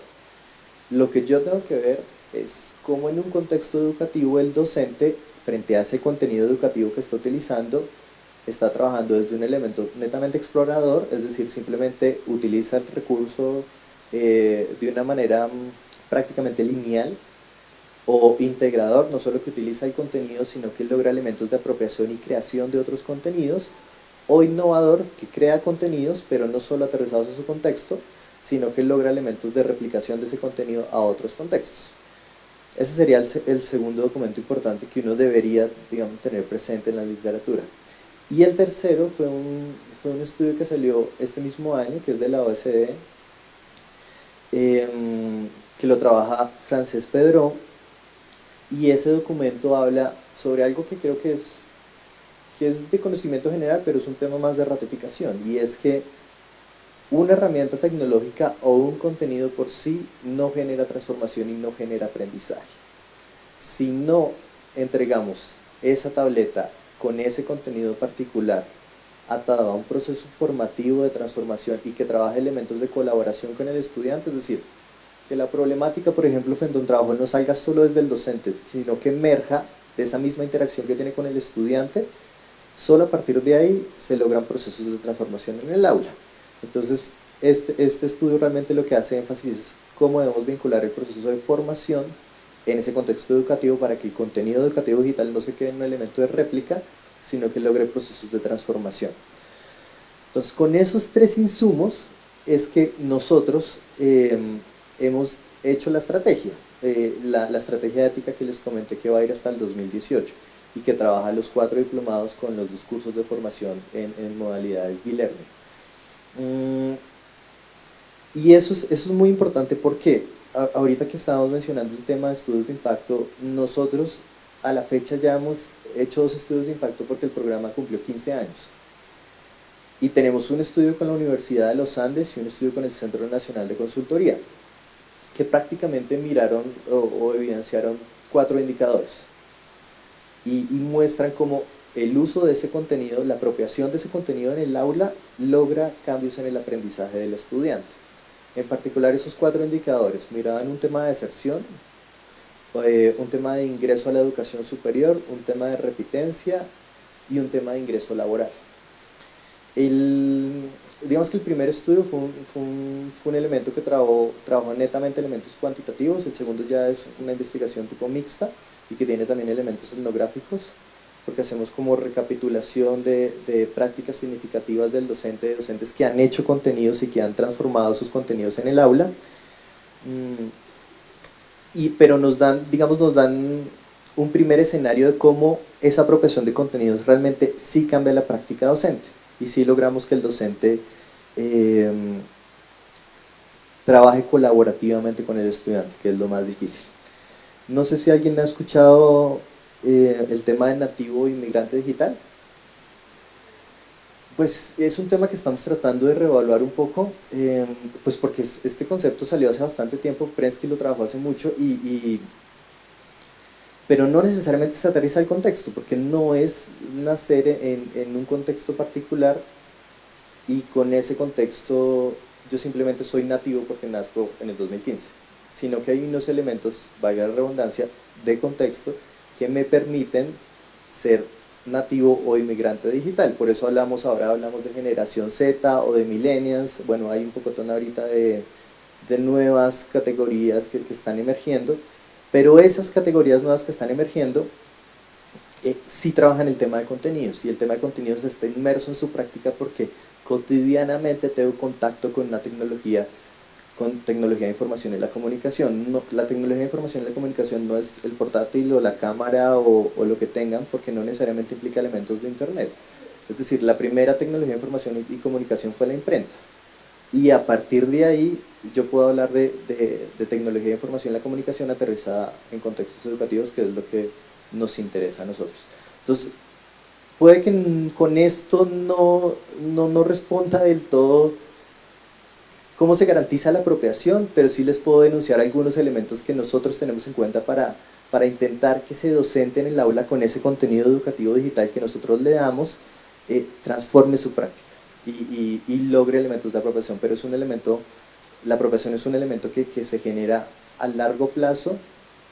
Lo que yo tengo que ver es cómo en un contexto educativo el docente, frente a ese contenido educativo que está utilizando, está trabajando desde un elemento netamente explorador, es decir, simplemente utiliza el recurso de una manera prácticamente lineal, o integrador, no solo que utiliza el contenido, sino que logra elementos de apropiación y creación de otros contenidos, o innovador, que crea contenidos, pero no solo aterrizados a su contexto, sino que logra elementos de replicación de ese contenido a otros contextos. Ese sería el segundo documento importante que uno debería, digamos, tener presente en la literatura. Y el tercero fue un estudio que salió este mismo año, que es de la OECD, que lo trabaja Francesc Pedró, y ese documento habla sobre algo que creo que es de conocimiento general, pero es un tema más de ratificación, y es que una herramienta tecnológica o un contenido por sí no genera transformación y no genera aprendizaje. Si no entregamos esa tableta con ese contenido particular atado a un proceso formativo de transformación y que trabaje elementos de colaboración con el estudiante, es decir, que la problemática, por ejemplo, frente a un trabajo no salga solo desde el docente, sino que emerja de esa misma interacción que tiene con el estudiante, solo a partir de ahí se logran procesos de transformación en el aula. Entonces, este estudio realmente lo que hace énfasis es cómo debemos vincular el proceso de formación en ese contexto educativo para que el contenido educativo digital no se quede en un elemento de réplica, sino que logre procesos de transformación. Entonces, con esos 3 insumos es que nosotros hemos hecho la estrategia, la estrategia ética que les comenté que va a ir hasta el 2018 y que trabaja los 4 diplomados con los 2 cursos de formación en modalidades e-learning. Y eso es muy importante porque ahorita que estábamos mencionando el tema de estudios de impacto, nosotros a la fecha ya hemos hecho 2 estudios de impacto porque el programa cumplió 15 años. Y tenemos un estudio con la Universidad de los Andes y un estudio con el Centro Nacional de Consultoría, que prácticamente miraron o evidenciaron 4 indicadores. Y muestran cómo el uso de ese contenido, la apropiación de ese contenido en el aula, logra cambios en el aprendizaje del estudiante. En particular, esos 4 indicadores miraban un tema de deserción, un tema de ingreso a la educación superior, un tema de repitencia y un tema de ingreso laboral. Digamos que el primer estudio fue un elemento que trabajó netamente elementos cuantitativos, el segundo ya es una investigación tipo mixta y que tiene también elementos etnográficos, porque hacemos como recapitulación de prácticas significativas del docente, de docentes que han hecho contenidos y que han transformado sus contenidos en el aula, pero nos dan un primer escenario de cómo esa apropiación de contenidos realmente sí cambia la práctica docente y sí logramos que el docente trabaje colaborativamente con el estudiante, que es lo más difícil. No sé si alguien ha escuchado el tema de nativo inmigrante digital. Pues es un tema que estamos tratando de reevaluar un poco, pues porque este concepto salió hace bastante tiempo, Prensky lo trabajó hace mucho, pero no necesariamente se aterriza al contexto, porque no es nacer en un contexto particular y con ese contexto yo simplemente soy nativo porque nazco en el 2015, sino que hay unos elementos, valga la redundancia, de contexto que me permiten ser nativo o inmigrante digital. Por eso ahora hablamos de generación Z o de millennials. Bueno, hay un pocotón ahorita de nuevas categorías que están emergiendo, pero esas categorías nuevas que están emergiendo sí trabajan el tema de contenidos, y el tema de contenidos está inmerso en su práctica porque cotidianamente tengo contacto con una tecnología, con tecnología de información y la comunicación. No, la tecnología de información y la comunicación no es el portátil o la cámara o lo que tengan, porque no necesariamente implica elementos de internet. Es decir, la primera tecnología de información y comunicación fue la imprenta, y a partir de ahí yo puedo hablar de tecnología de información y la comunicación aterrizada en contextos educativos, que es lo que nos interesa a nosotros. Entonces, puede que con esto no responda del todo cómo se garantiza la apropiación, pero sí les puedo denunciar algunos elementos que nosotros tenemos en cuenta para intentar que ese docente en el aula, con ese contenido educativo digital que nosotros le damos, transforme su práctica y logre elementos de apropiación. Pero es un elemento, la apropiación es un elemento que se genera a largo plazo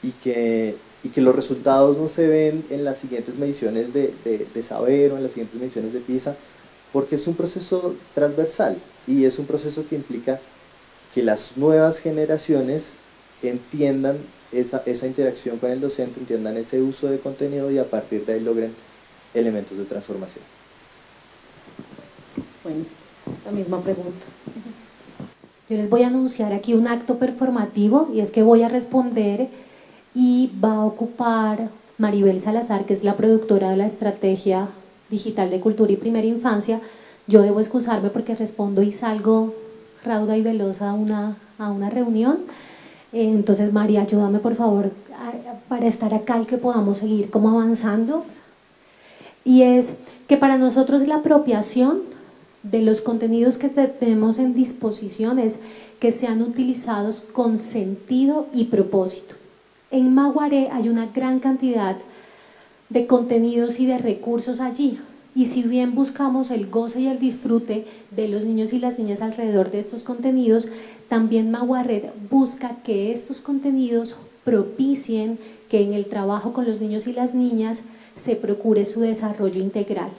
y que los resultados no se ven en las siguientes mediciones de saber o en las siguientes mediciones de PISA, porque es un proceso transversal y es un proceso que implica que las nuevas generaciones entiendan esa interacción con el docente, entiendan ese uso de contenido y a partir de ahí logren elementos de transformación. Bueno, la misma pregunta. Yo les voy a anunciar aquí un acto performativo y es que voy a responder y va a ocupar Maribel Salazar, que es la productora de la estrategia digital de cultura y primera infancia. Yo debo excusarme porque respondo y salgo rauda y veloz a una reunión. Entonces, María, ayúdame por favor para estar acá y que podamos seguir como avanzando. Y es que para nosotros la apropiación de los contenidos que tenemos en disposición es que sean utilizados con sentido y propósito. En Maguaré hay una gran cantidad de contenidos y de recursos allí, y si bien buscamos el goce y el disfrute de los niños y las niñas alrededor de estos contenidos, también Maguaré busca que estos contenidos propicien que en el trabajo con los niños y las niñas se procure su desarrollo integral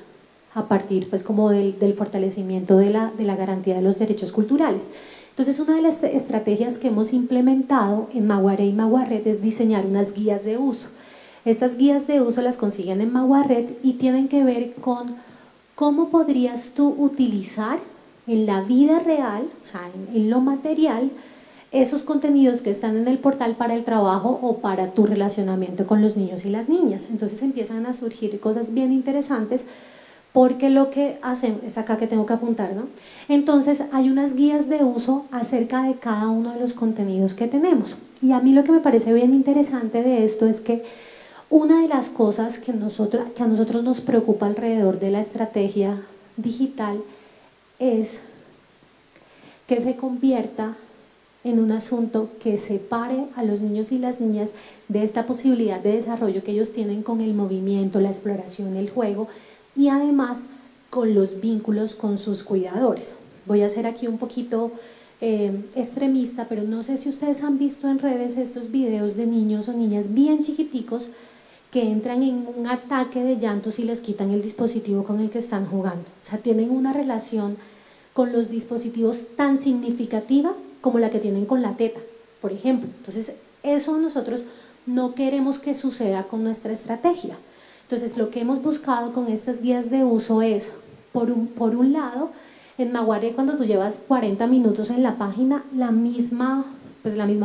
a partir pues como del fortalecimiento de la garantía de los derechos culturales. Entonces, una de las estrategias que hemos implementado en Maguaré y Maguarret es diseñar unas guías de uso. Estas guías de uso las consiguen en Maguarret y tienen que ver con cómo podrías tú utilizar en la vida real, o sea, en lo material, esos contenidos que están en el portal para el trabajo o para tu relacionamiento con los niños y las niñas. Entonces empiezan a surgir cosas bien interesantes, porque lo que hacen, es acá que tengo que apuntar, ¿no? Entonces hay unas guías de uso acerca de cada uno de los contenidos que tenemos. Y a mí lo que me parece bien interesante de esto es que una de las cosas que a nosotros nos preocupa alrededor de la estrategia digital es que se convierta en un asunto que separe a los niños y las niñas de esta posibilidad de desarrollo que ellos tienen con el movimiento, la exploración, el juego, y además con los vínculos con sus cuidadores. Voy a ser aquí un poquito extremista, pero no sé si ustedes han visto en redes estos videos de niños o niñas bien chiquiticos que entran en un ataque de llantos y les quitan el dispositivo con el que están jugando. O sea, tienen una relación con los dispositivos tan significativa como la que tienen con la teta, por ejemplo. Entonces, eso nosotros no queremos que suceda con nuestra estrategia. Entonces, lo que hemos buscado con estas guías de uso es, por un lado, en Maguaré, cuando tú llevas 40 minutos en la página, la misma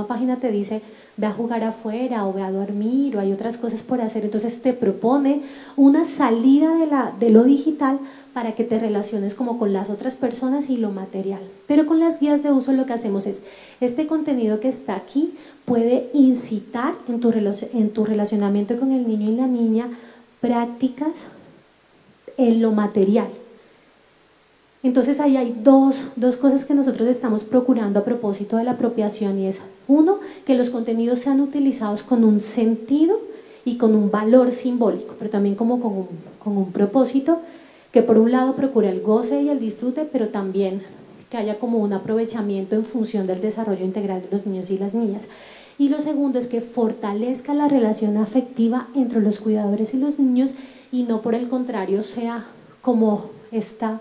página te dice, ve a jugar afuera o ve a dormir o hay otras cosas por hacer. Entonces, te propone una salida de lo digital para que te relaciones como con las otras personas y lo material. Pero con las guías de uso lo que hacemos es, este contenido que está aquí puede incitar en tu relacionamiento con el niño y la niña prácticas en lo material. Entonces ahí hay dos cosas que nosotros estamos procurando a propósito de la apropiación, y es, uno, que los contenidos sean utilizados con un sentido y con un valor simbólico, pero también como con un propósito que por un lado procure el goce y el disfrute, pero también que haya como un aprovechamiento en función del desarrollo integral de los niños y las niñas. Y lo segundo es que fortalezca la relación afectiva entre los cuidadores y los niños, y no por el contrario sea como esta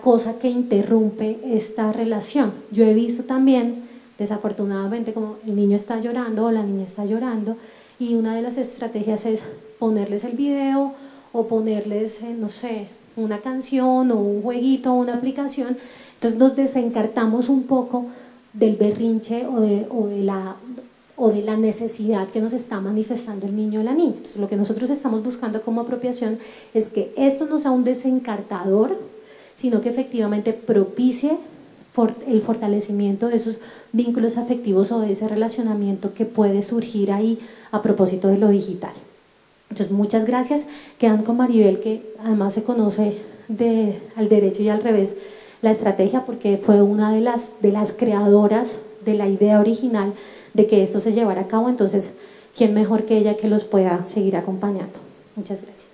cosa que interrumpe esta relación. Yo he visto también, desafortunadamente, como el niño está llorando o la niña está llorando, y una de las estrategias es ponerles el video o ponerles, no sé, una canción o un jueguito o una aplicación. Entonces nos desencartamos un poco del berrinche o de la necesidad que nos está manifestando el niño o la niña. Entonces lo que nosotros estamos buscando como apropiación es que esto no sea un desencartador, sino que efectivamente propicie el fortalecimiento de esos vínculos afectivos o de ese relacionamiento que puede surgir ahí a propósito de lo digital. Entonces, muchas gracias. Quedan con Maribel, que además se conoce al derecho y al revés la estrategia porque fue una de las creadoras de la idea original de que esto se llevara a cabo, entonces, ¿quién mejor que ella que los pueda seguir acompañando? Muchas gracias.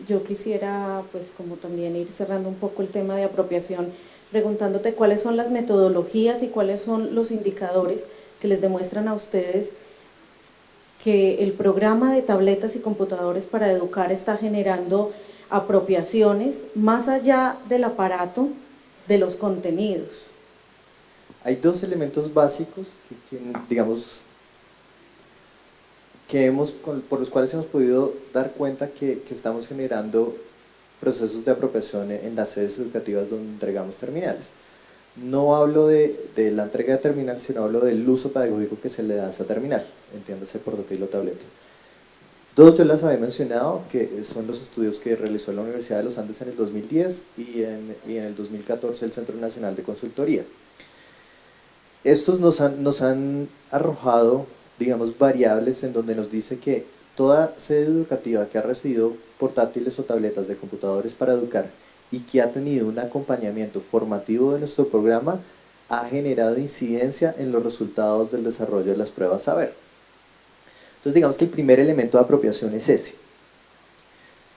Yo quisiera, pues, como también ir cerrando un poco el tema de apropiación, preguntándote cuáles son las metodologías y cuáles son los indicadores que les demuestran a ustedes que el programa de tabletas y computadores para educar está generando apropiaciones más allá del aparato, de los contenidos. Hay dos elementos básicos digamos, por los cuales hemos podido dar cuenta que estamos generando procesos de apropiación en las sedes educativas donde entregamos terminales. No hablo de la entrega de terminal, sino hablo del uso pedagógico que se le da a esa terminal, entiéndase portátil o tableta. Dos yo las había mencionado, que son los estudios que realizó la Universidad de los Andes en el 2010 y en el 2014 el Centro Nacional de Consultoría. Estos nos han arrojado, digamos, variables en donde nos dice que toda sede educativa que ha recibido portátiles o tabletas de computadores para educar y que ha tenido un acompañamiento formativo de nuestro programa ha generado incidencia en los resultados del desarrollo de las pruebas saber. Entonces digamos que el primer elemento de apropiación es ese,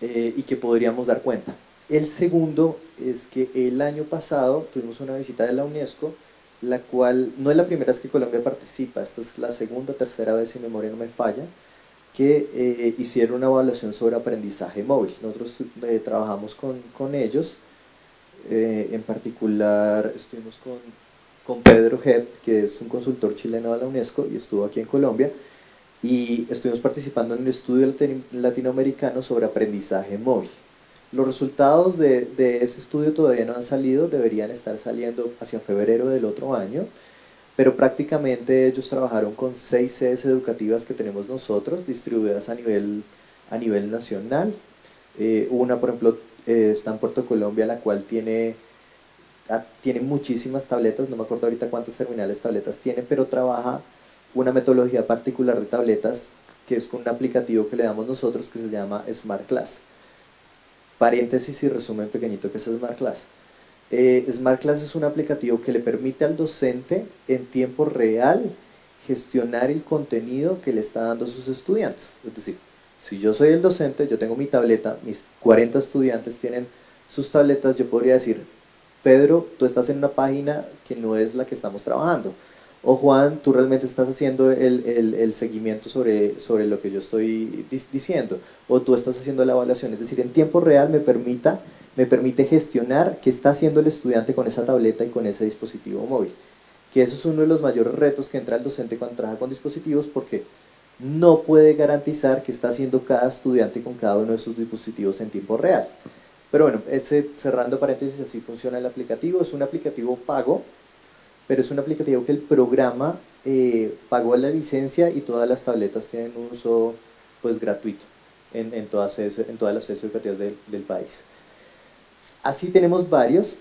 y que podríamos dar cuenta. El segundo es que el año pasado tuvimos una visita de la UNESCO, la cual no es la primera vez que Colombia participa, esta es la segunda o tercera vez, si mi memoria no me falla, que hicieron una evaluación sobre aprendizaje móvil. Nosotros trabajamos con ellos, en particular estuvimos con Pedro Head, que es un consultor chileno de la UNESCO y estuvo aquí en Colombia, y estuvimos participando en un estudio latinoamericano sobre aprendizaje móvil. Los resultados de ese estudio todavía no han salido, deberían estar saliendo hacia febrero del otro año, pero prácticamente ellos trabajaron con 6 sedes educativas que tenemos nosotros, distribuidas a nivel nacional. Una, por ejemplo, está en Puerto Colombia, la cual tiene muchísimas tabletas, no me acuerdo ahorita cuántas terminales tabletas tiene, pero trabaja una metodología particular de tabletas, que es con un aplicativo que le damos nosotros que se llama Smart Class. Paréntesis y resumen pequeñito que es Smart Class. Smart Class es un aplicativo que le permite al docente en tiempo real gestionar el contenido que le está dando a sus estudiantes. Es decir, si yo soy el docente, yo tengo mi tableta, mis 40 estudiantes tienen sus tabletas, yo podría decir, Pedro, tú estás en una página que no es la que estamos trabajando. O Juan, tú realmente estás haciendo el seguimiento sobre lo que yo estoy diciendo. O tú estás haciendo la evaluación. Es decir, en tiempo real me permite gestionar qué está haciendo el estudiante con esa tableta y con ese dispositivo móvil. Que eso es uno de los mayores retos que entra el docente cuando trabaja con dispositivos, porque no puede garantizar qué está haciendo cada estudiante con cada uno de sus dispositivos en tiempo real. Pero bueno, cerrando paréntesis, así funciona el aplicativo. Es un aplicativo pago, pero es un aplicativo que el programa pagó la licencia y todas las tabletas tienen un uso pues gratuito en todas las sedes educativas del país. Así tenemos varios,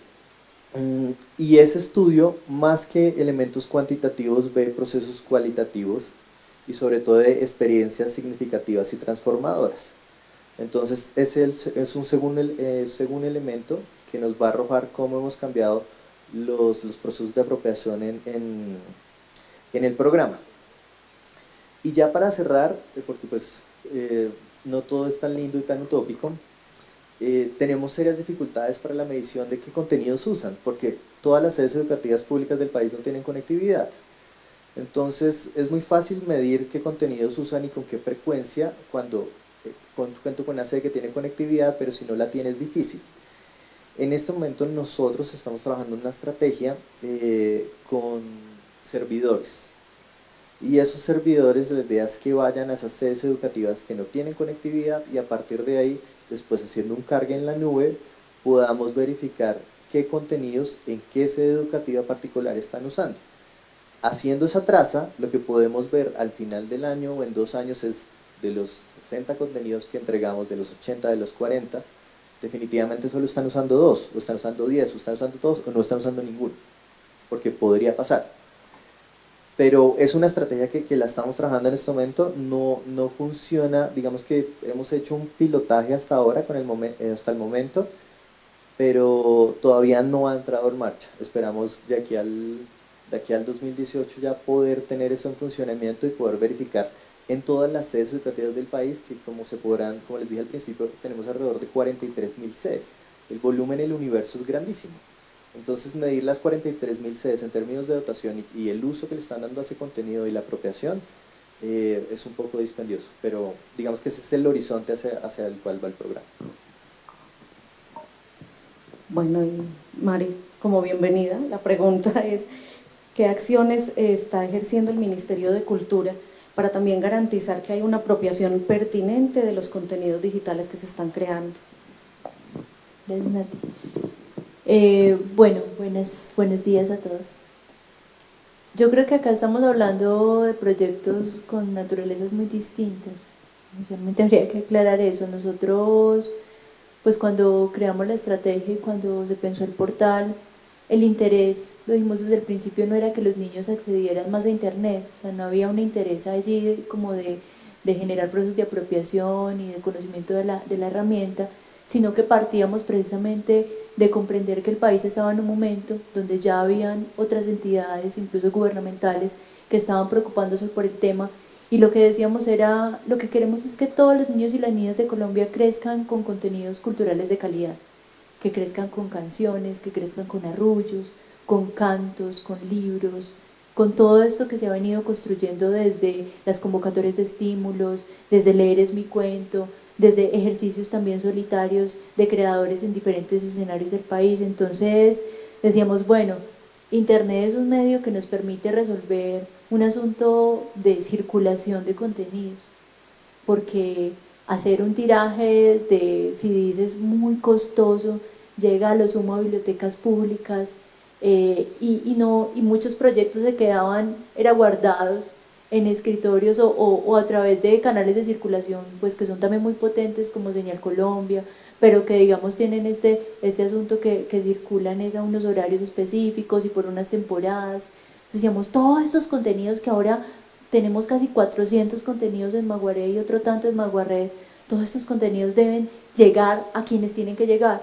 y ese estudio, más que elementos cuantitativos, ve procesos cualitativos y sobre todo de experiencias significativas y transformadoras. Entonces es un segundo elemento que nos va a arrojar cómo hemos cambiado los procesos de apropiación en el programa. Y ya para cerrar, porque pues no todo es tan lindo y tan utópico, tenemos serias dificultades para la medición de qué contenidos usan, porque todas las sedes educativas públicas del país no tienen conectividad. Entonces es muy fácil medir qué contenidos usan y con qué frecuencia cuando cuento con una sede que tiene conectividad, pero si no la tiene es difícil. En este momento nosotros estamos trabajando en una estrategia con servidores, y esos servidores, la idea es que vayan a esas sedes educativas que no tienen conectividad, y a partir de ahí, después haciendo un cargue en la nube, podamos verificar qué contenidos en qué sede educativa particular están usando. Haciendo esa traza, lo que podemos ver al final del año o en 2 años es, de los 60 contenidos que entregamos, de los 80, de los 40, definitivamente solo están usando 2, o están usando 10, o están usando todos, o no están usando ninguno, porque podría pasar. Pero es una estrategia que la estamos trabajando en este momento, no funciona, digamos que hemos hecho un pilotaje hasta ahora, hasta el momento, pero todavía no ha entrado en marcha. Esperamos de aquí al 2018 ya poder tener eso en funcionamiento y poder verificar en todas las sedes educativas del país, que como les dije al principio, tenemos alrededor de 43.000 sedes. El volumen en el universo es grandísimo. Entonces, medir las 43.000 sedes en términos de dotación y el uso que le están dando a ese contenido y la apropiación es un poco dispendioso, pero digamos que ese es el horizonte hacia el cual va el programa. Bueno, y Mari, como bienvenida, la pregunta es, ¿qué acciones está ejerciendo el Ministerio de Cultura para también garantizar que hay una apropiación pertinente de los contenidos digitales que se están creando? Gracias, Nati. Bueno, buenos días a todos. Yo creo que acá estamos hablando de proyectos con naturalezas muy distintas. Inicialmente habría que aclarar eso. Nosotros, pues cuando creamos la estrategia y cuando se pensó el portal, el interés, lo dijimos desde el principio, no era que los niños accedieran más a internet, o sea, no había un interés allí como de generar procesos de apropiación y de conocimiento de la herramienta, sino que partíamos precisamente de comprender que el país estaba en un momento donde ya habían otras entidades, incluso gubernamentales, que estaban preocupándose por el tema, y lo que decíamos era, lo que queremos es que todos los niños y las niñas de Colombia crezcan con contenidos culturales de calidad, que crezcan con canciones, que crezcan con arrullos, con cantos, con libros, con todo esto que se ha venido construyendo desde las convocatorias de estímulos, desde Leer es mi cuento, desde ejercicios también solitarios de creadores en diferentes escenarios del país. Entonces decíamos, bueno, Internet es un medio que nos permite resolver un asunto de circulación de contenidos, porque hacer un tiraje de CDs es muy costoso, llega a lo sumo a bibliotecas públicas, y muchos proyectos se quedaban guardados en escritorios o a través de canales de circulación, pues que son también muy potentes como Señal Colombia, pero que digamos tienen este asunto que circulan es a unos horarios específicos y por unas temporadas. Entonces, decíamos, todos estos contenidos que ahora tenemos casi 400 contenidos en Maguaré y otro tanto en Maguarred, todos estos contenidos deben llegar a quienes tienen que llegar,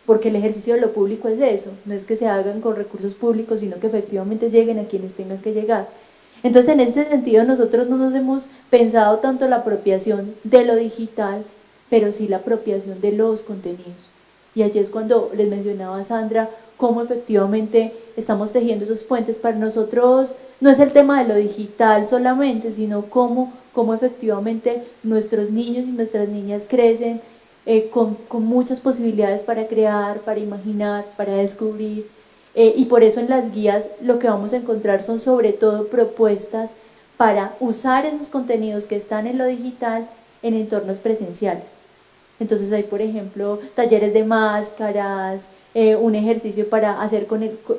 porque el ejercicio de lo público es eso, no es que se hagan con recursos públicos, sino que efectivamente lleguen a quienes tengan que llegar. Entonces, en este sentido, nosotros no nos hemos pensado tanto la apropiación de lo digital, pero sí la apropiación de los contenidos. Y allí es cuando les mencionaba a Sandra cómo efectivamente estamos tejiendo esos puentes. Para nosotros no es el tema de lo digital solamente, sino cómo efectivamente nuestros niños y nuestras niñas crecen con muchas posibilidades para crear, para imaginar, para descubrir, y por eso en las guías lo que vamos a encontrar son sobre todo propuestas para usar esos contenidos que están en lo digital en entornos presenciales. Entonces hay, por ejemplo, talleres de máscaras, un ejercicio para hacer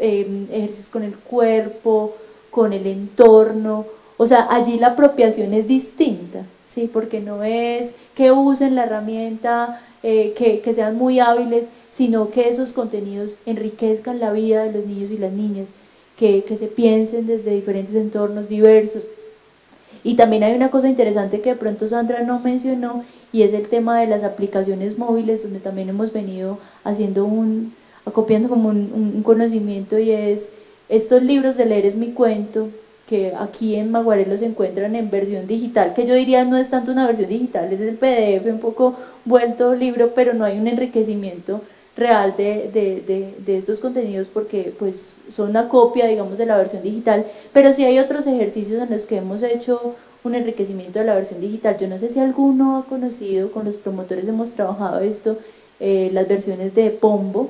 ejercicios con el cuerpo, con el entorno. O sea, allí la apropiación es distinta, ¿sí? Porque no es que usen la herramienta, que sean muy hábiles, sino que esos contenidos enriquezcan la vida de los niños y las niñas, que se piensen desde diferentes entornos diversos. Y también hay una cosa interesante que de pronto Sandra no mencionó, y es el tema de las aplicaciones móviles, donde también hemos venido acopiando como un conocimiento, y es estos libros de Leer es mi cuento, que aquí en Maguaré los encuentran en versión digital, que yo diría no es tanto una versión digital, es el PDF un poco vuelto libro, pero no hay un enriquecimiento real de estos contenidos, porque pues son una copia, digamos, de la versión digital, pero sí hay otros ejercicios en los que hemos hecho un enriquecimiento de la versión digital. Yo no sé si alguno ha conocido, con los promotores hemos trabajado esto, las versiones de Pombo,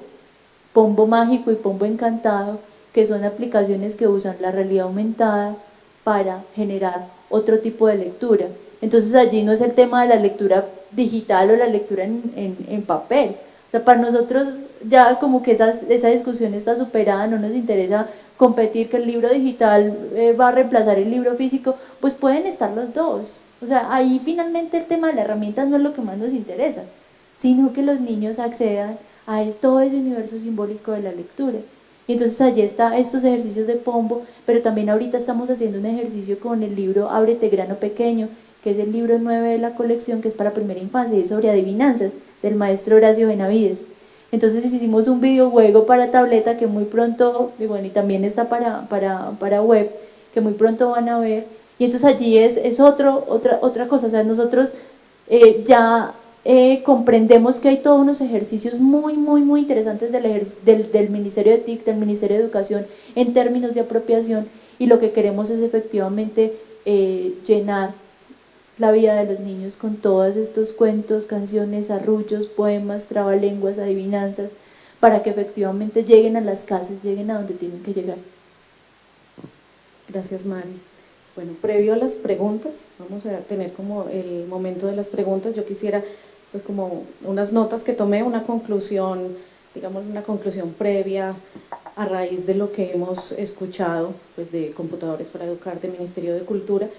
Pombo Mágico y Pombo Encantado, que son aplicaciones que usan la realidad aumentada para generar otro tipo de lectura. Entonces allí no es el tema de la lectura digital o la lectura en papel. O sea, para nosotros ya como que esa discusión está superada, no nos interesa competir que el libro digital va a reemplazar el libro físico, pues pueden estar los dos. O sea, ahí finalmente el tema de las herramientas no es lo que más nos interesa, sino que los niños accedan a todo ese universo simbólico de la lectura. Y entonces allí están estos ejercicios de Pombo, pero también ahorita estamos haciendo un ejercicio con el libro Ábrete grano pequeño, que es el libro 9 de la colección, que es para primera infancia y es sobre adivinanzas, del maestro Horacio Benavides. Entonces hicimos un videojuego para tableta que muy pronto, y bueno, y también está para web, que muy pronto van a ver, y entonces allí es otra cosa, o sea, nosotros ya comprendemos que hay todos unos ejercicios muy interesantes del Ministerio de TIC, del Ministerio de Educación, en términos de apropiación, y lo que queremos es efectivamente llenar la vida de los niños con todos estos cuentos, canciones, arrullos, poemas, trabalenguas, adivinanzas, para que efectivamente lleguen a las casas, lleguen a donde tienen que llegar. Gracias, Mari. Bueno, previo a las preguntas, vamos a tener como el momento de las preguntas. Yo quisiera, pues como unas notas que tomé, una conclusión, digamos una conclusión previa a raíz de lo que hemos escuchado, pues de Computadores para Educar, del Ministerio de Cultura,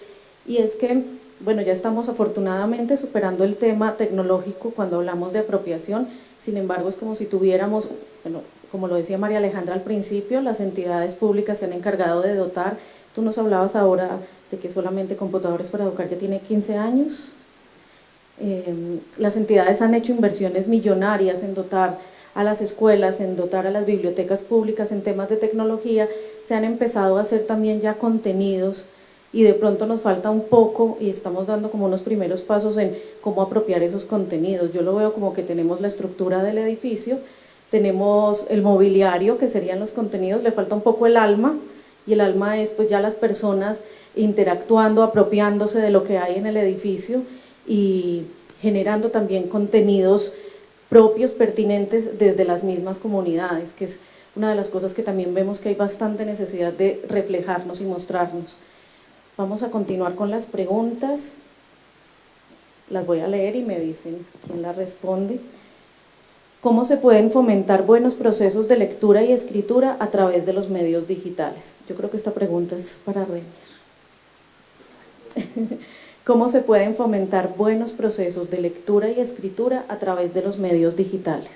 y es que, bueno, ya estamos afortunadamente superando el tema tecnológico cuando hablamos de apropiación. Sin embargo, es como si tuviéramos, bueno, como lo decía María Alejandra al principio, las entidades públicas se han encargado de dotar. Tú nos hablabas ahora de que solamente Computadores para Educar ya tiene 15 años. Las entidades han hecho inversiones millonarias en dotar a las escuelas, en dotar a las bibliotecas públicas en temas de tecnología. Se han empezado a hacer también ya contenidos, y de pronto nos falta un poco y estamos dando como unos primeros pasos en cómo apropiar esos contenidos. Yo lo veo como que tenemos la estructura del edificio, tenemos el mobiliario, que serían los contenidos, le falta un poco el alma, y el alma es pues ya las personas interactuando, apropiándose de lo que hay en el edificio y generando también contenidos propios, pertinentes desde las mismas comunidades, que es una de las cosas que también vemos que hay bastante necesidad de reflejarnos y mostrarnos. Vamos a continuar con las preguntas, las voy a leer y me dicen quién las responde. ¿Cómo se pueden fomentar buenos procesos de lectura y escritura a través de los medios digitales? Yo creo que esta pregunta es para Renier. ¿Cómo se pueden fomentar buenos procesos de lectura y escritura a través de los medios digitales?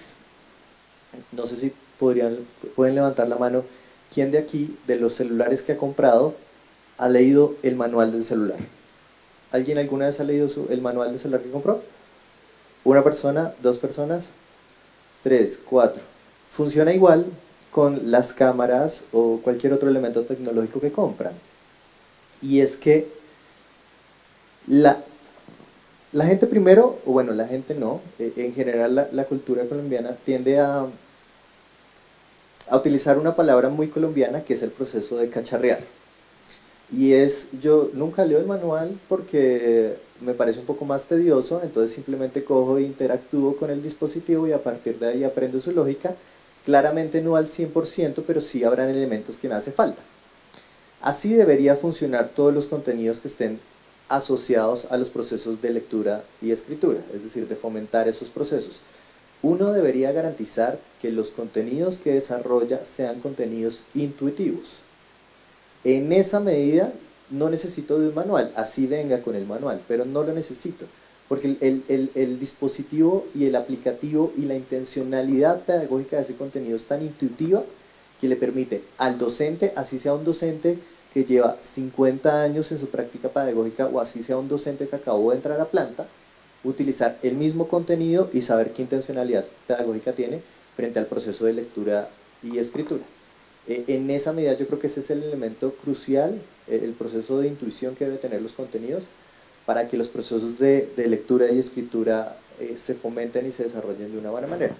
No sé si pueden levantar la mano. ¿Quién de aquí, de los celulares que ha comprado, ha leído el manual del celular? ¿Alguien alguna vez ha leído el manual del celular que compró? ¿Una persona? ¿Dos personas? ¿Tres? ¿Cuatro? Funciona igual con las cámaras o cualquier otro elemento tecnológico que compran. Y es que la gente primero, o bueno, la gente no, en general la cultura colombiana tiende a utilizar una palabra muy colombiana que es el proceso de cacharrear. Y yo nunca leo el manual porque me parece un poco más tedioso, entonces simplemente cojo e interactúo con el dispositivo y a partir de ahí aprendo su lógica. Claramente no al 100%, pero sí habrán elementos que me hace falta. Así debería funcionar todos los contenidos que estén asociados a los procesos de lectura y escritura, es decir, de fomentar esos procesos. Uno debería garantizar que los contenidos que desarrolla sean contenidos intuitivos. En esa medida no necesito de un manual, así venga con el manual, pero no lo necesito, porque el dispositivo y el aplicativo y la intencionalidad pedagógica de ese contenido es tan intuitiva que le permite al docente, así sea un docente que lleva 50 años en su práctica pedagógica o así sea un docente que acabó de entrar a planta, utilizar el mismo contenido y saber qué intencionalidad pedagógica tiene frente al proceso de lectura y escritura. En esa medida yo creo que ese es el elemento crucial, el proceso de intuición que deben tener los contenidos para que los procesos de lectura y escritura se fomenten y se desarrollen de una buena manera.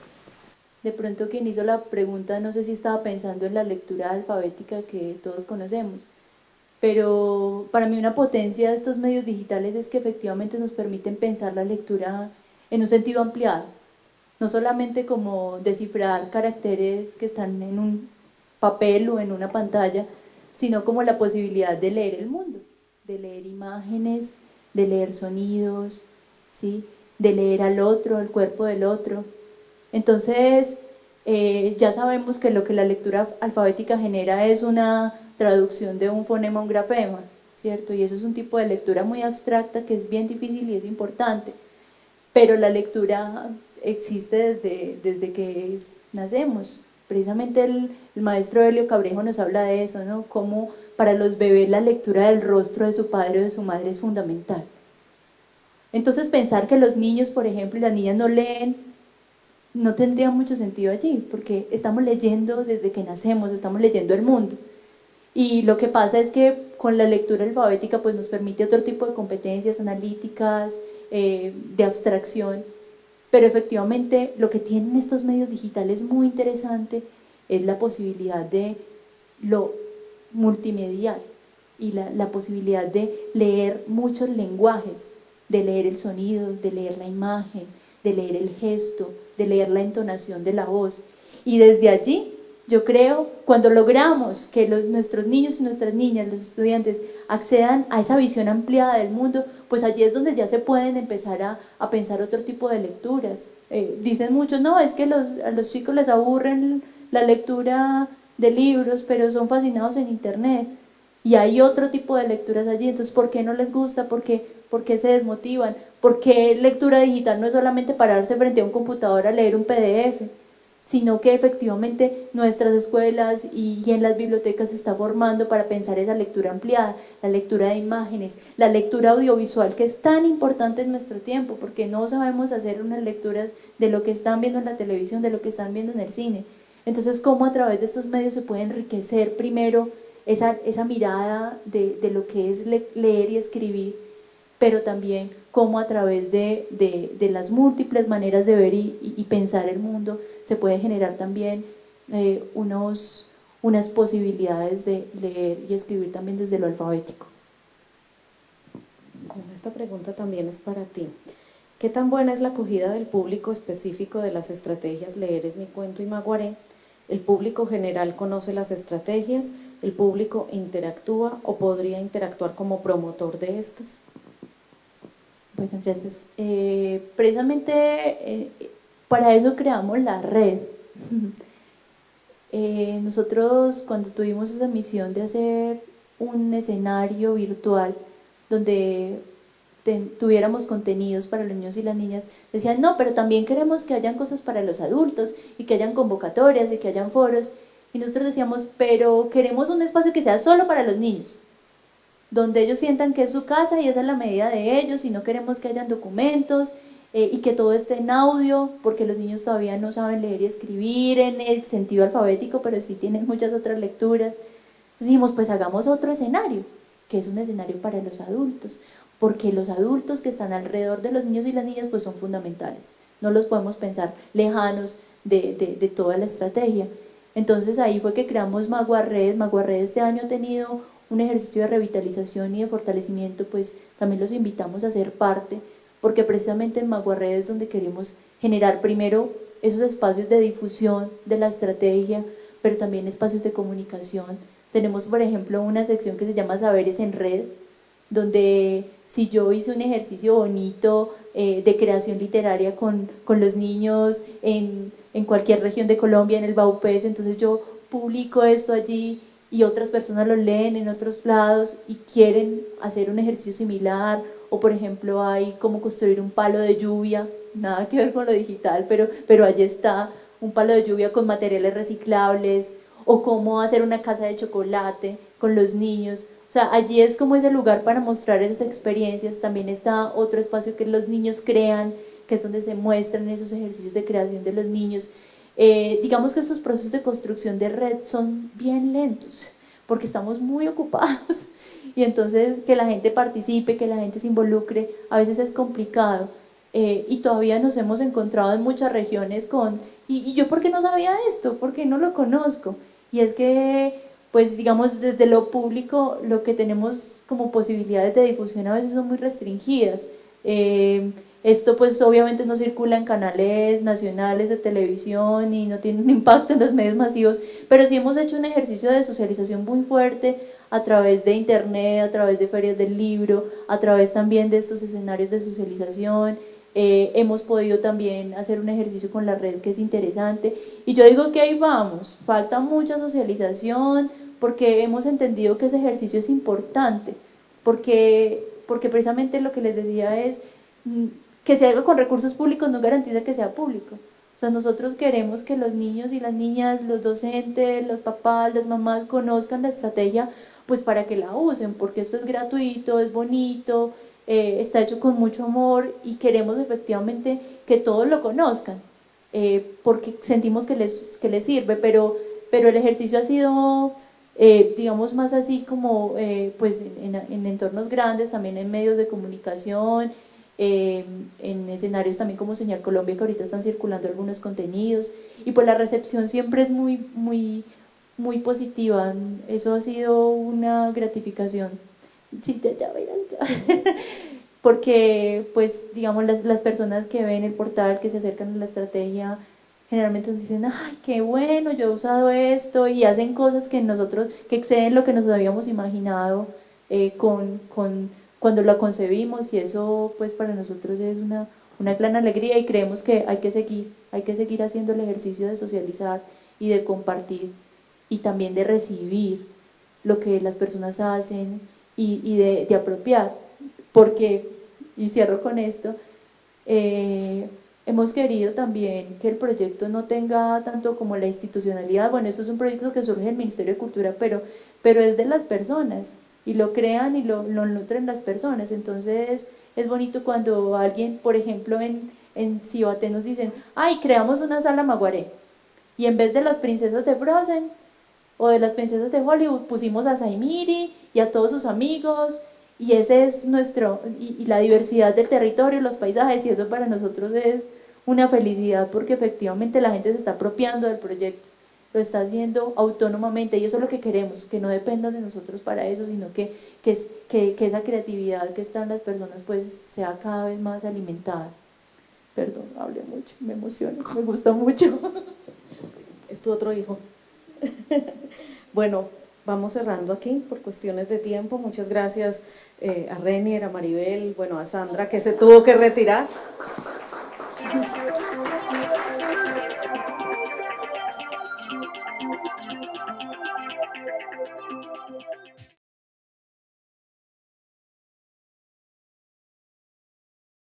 De pronto quien hizo la pregunta no sé si estaba pensando en la lectura alfabética que todos conocemos, pero para mí una potencia de estos medios digitales es que efectivamente nos permiten pensar la lectura en un sentido ampliado, no solamente como descifrar caracteres que están en un papel o en una pantalla, sino como la posibilidad de leer el mundo, de leer imágenes, de leer sonidos, ¿sí? De leer al otro, el cuerpo del otro. Entonces, ya sabemos que lo que la lectura alfabética genera es una traducción de un fonema a un grafema, ¿cierto? Y eso es un tipo de lectura muy abstracta que es bien difícil y es importante, pero la lectura existe desde que nacemos. Precisamente el maestro Helio Cabrejo nos habla de eso, ¿no? Cómo para los bebés la lectura del rostro de su padre o de su madre es fundamental. Entonces pensar que los niños, por ejemplo, y las niñas no leen no tendría mucho sentido allí, porque estamos leyendo desde que nacemos, estamos leyendo el mundo. Y lo que pasa es que con la lectura alfabética pues nos permite otro tipo de competencias analíticas, de abstracción, pero efectivamente lo que tienen estos medios digitales muy interesante es la posibilidad de lo multimedial y la posibilidad de leer muchos lenguajes, de leer el sonido, de leer la imagen, de leer el gesto, de leer la entonación de la voz. Y desde allí, yo creo, cuando logramos que nuestros niños y nuestras niñas, los estudiantes, accedan a esa visión ampliada del mundo, pues allí es donde ya se pueden empezar a pensar otro tipo de lecturas. Dicen muchos, no, es que a los chicos les aburren la lectura de libros, pero son fascinados en internet. Y hay otro tipo de lecturas allí, entonces ¿por qué no les gusta? ¿Por qué se desmotivan? ¿Por qué lectura digital no es solamente pararse frente a un computador a leer un PDF? Sino que efectivamente nuestras escuelas y en las bibliotecas se está formando para pensar esa lectura ampliada, la lectura de imágenes, la lectura audiovisual, que es tan importante en nuestro tiempo, porque no sabemos hacer unas lecturas de lo que están viendo en la televisión, de lo que están viendo en el cine. Entonces, ¿cómo a través de estos medios se puede enriquecer primero esa mirada de lo que es leer y escribir, pero también cómo a través de las múltiples maneras de ver y pensar el mundo se puede generar también unas posibilidades de leer y escribir también desde lo alfabético? Bueno, esta pregunta también es para ti. ¿Qué tan buena es la acogida del público específico de las estrategias Leer es mi cuento y Maguaré? ¿El público general conoce las estrategias? ¿El público interactúa o podría interactuar como promotor de estas? Bueno, gracias. Precisamente para eso creamos la red. Nosotros cuando tuvimos esa misión de hacer un escenario virtual donde tuviéramos contenidos para los niños y las niñas, decían, no, pero también queremos que hayan cosas para los adultos y que hayan convocatorias y que hayan foros. Y nosotros decíamos, pero queremos un espacio que sea solo para los niños, donde ellos sientan que es su casa y esa es la medida de ellos, y no queremos que hayan documentos y que todo esté en audio, porque los niños todavía no saben leer y escribir en el sentido alfabético, pero sí tienen muchas otras lecturas. Entonces dijimos, pues hagamos otro escenario, que es un escenario para los adultos, porque los adultos que están alrededor de los niños y las niñas pues son fundamentales, no los podemos pensar lejanos de toda la estrategia. Entonces ahí fue que creamos Maguarredes. Maguarredes este año ha tenido un ejercicio de revitalización y de fortalecimiento, pues también los invitamos a ser parte, porque precisamente en Maguarredes es donde queremos generar primero esos espacios de difusión de la estrategia, pero también espacios de comunicación. Tenemos, por ejemplo, una sección que se llama Saberes en Red, donde si yo hice un ejercicio bonito de creación literaria con los niños en cualquier región de Colombia, en el Baupés, entonces yo publico esto allí y otras personas lo leen en otros lados y quieren hacer un ejercicio similar, o por ejemplo hay cómo construir un palo de lluvia, nada que ver con lo digital, pero allí está, un palo de lluvia con materiales reciclables, o cómo hacer una casa de chocolate con los niños. O sea, allí es como ese lugar para mostrar esas experiencias. También está otro espacio que los niños crean, que es donde se muestran esos ejercicios de creación de los niños. Digamos que estos procesos de construcción de red son bien lentos, porque estamos muy ocupados, y entonces que la gente participe, que la gente se involucre, a veces es complicado, y todavía nos hemos encontrado en muchas regiones ¿y yo por qué no sabía esto? ¿Por qué no lo conozco? Y es que, pues digamos, desde lo público, lo que tenemos como posibilidades de difusión a veces son muy restringidas. Esto pues obviamente no circula en canales nacionales de televisión y no tiene un impacto en los medios masivos, pero sí hemos hecho un ejercicio de socialización muy fuerte a través de internet, a través de ferias del libro, a través también de estos escenarios de socialización. Hemos podido también hacer un ejercicio con la red que es interesante, y yo digo que ahí vamos, falta mucha socialización, porque hemos entendido que ese ejercicio es importante, porque precisamente lo que les decía es que se haga con recursos públicos no garantiza que sea público. O sea, nosotros queremos que los niños y las niñas, los docentes, los papás, las mamás conozcan la estrategia, pues para que la usen, porque esto es gratuito, es bonito, está hecho con mucho amor, y queremos efectivamente que todos lo conozcan. porque sentimos que les sirve, pero el ejercicio ha sido, digamos, más así como pues en entornos grandes, también en medios de comunicación, en escenarios también como Señal Colombia, que ahorita están circulando algunos contenidos, y pues la recepción siempre es muy positiva. Eso ha sido una gratificación. Sí, ya. Porque pues digamos las personas que ven el portal, que se acercan a la estrategia, generalmente nos dicen, ay, qué bueno, yo he usado esto, y hacen cosas que exceden lo que nos habíamos imaginado cuando lo concebimos, y eso pues para nosotros es una gran alegría, y creemos que hay que seguir haciendo el ejercicio de socializar y de compartir, y también de recibir lo que las personas hacen y de apropiar, porque, y cierro con esto, hemos querido también que el proyecto no tenga tanto como la institucionalidad. Bueno, esto es un proyecto que surge del Ministerio de Cultura, pero es de las personas, y lo crean y lo nutren las personas. Entonces es bonito cuando alguien, por ejemplo en Cibaté nos dicen, ay, creamos una sala Maguaré, y en vez de las princesas de Frozen o de las princesas de Hollywood pusimos a Saimiri y a todos sus amigos, y ese es nuestro, y la diversidad del territorio, los paisajes, y eso para nosotros es una felicidad, porque efectivamente la gente se está apropiando del proyecto, lo está haciendo autónomamente, y eso es lo que queremos, que no dependan de nosotros para eso, sino que esa creatividad que está en las personas pues sea cada vez más alimentada. Perdón, hablé mucho, me emociono, me gusta mucho. Es tu otro hijo. Bueno, vamos cerrando aquí por cuestiones de tiempo. Muchas gracias a Renier, a Maribel, bueno, a Sandra, que se tuvo que retirar.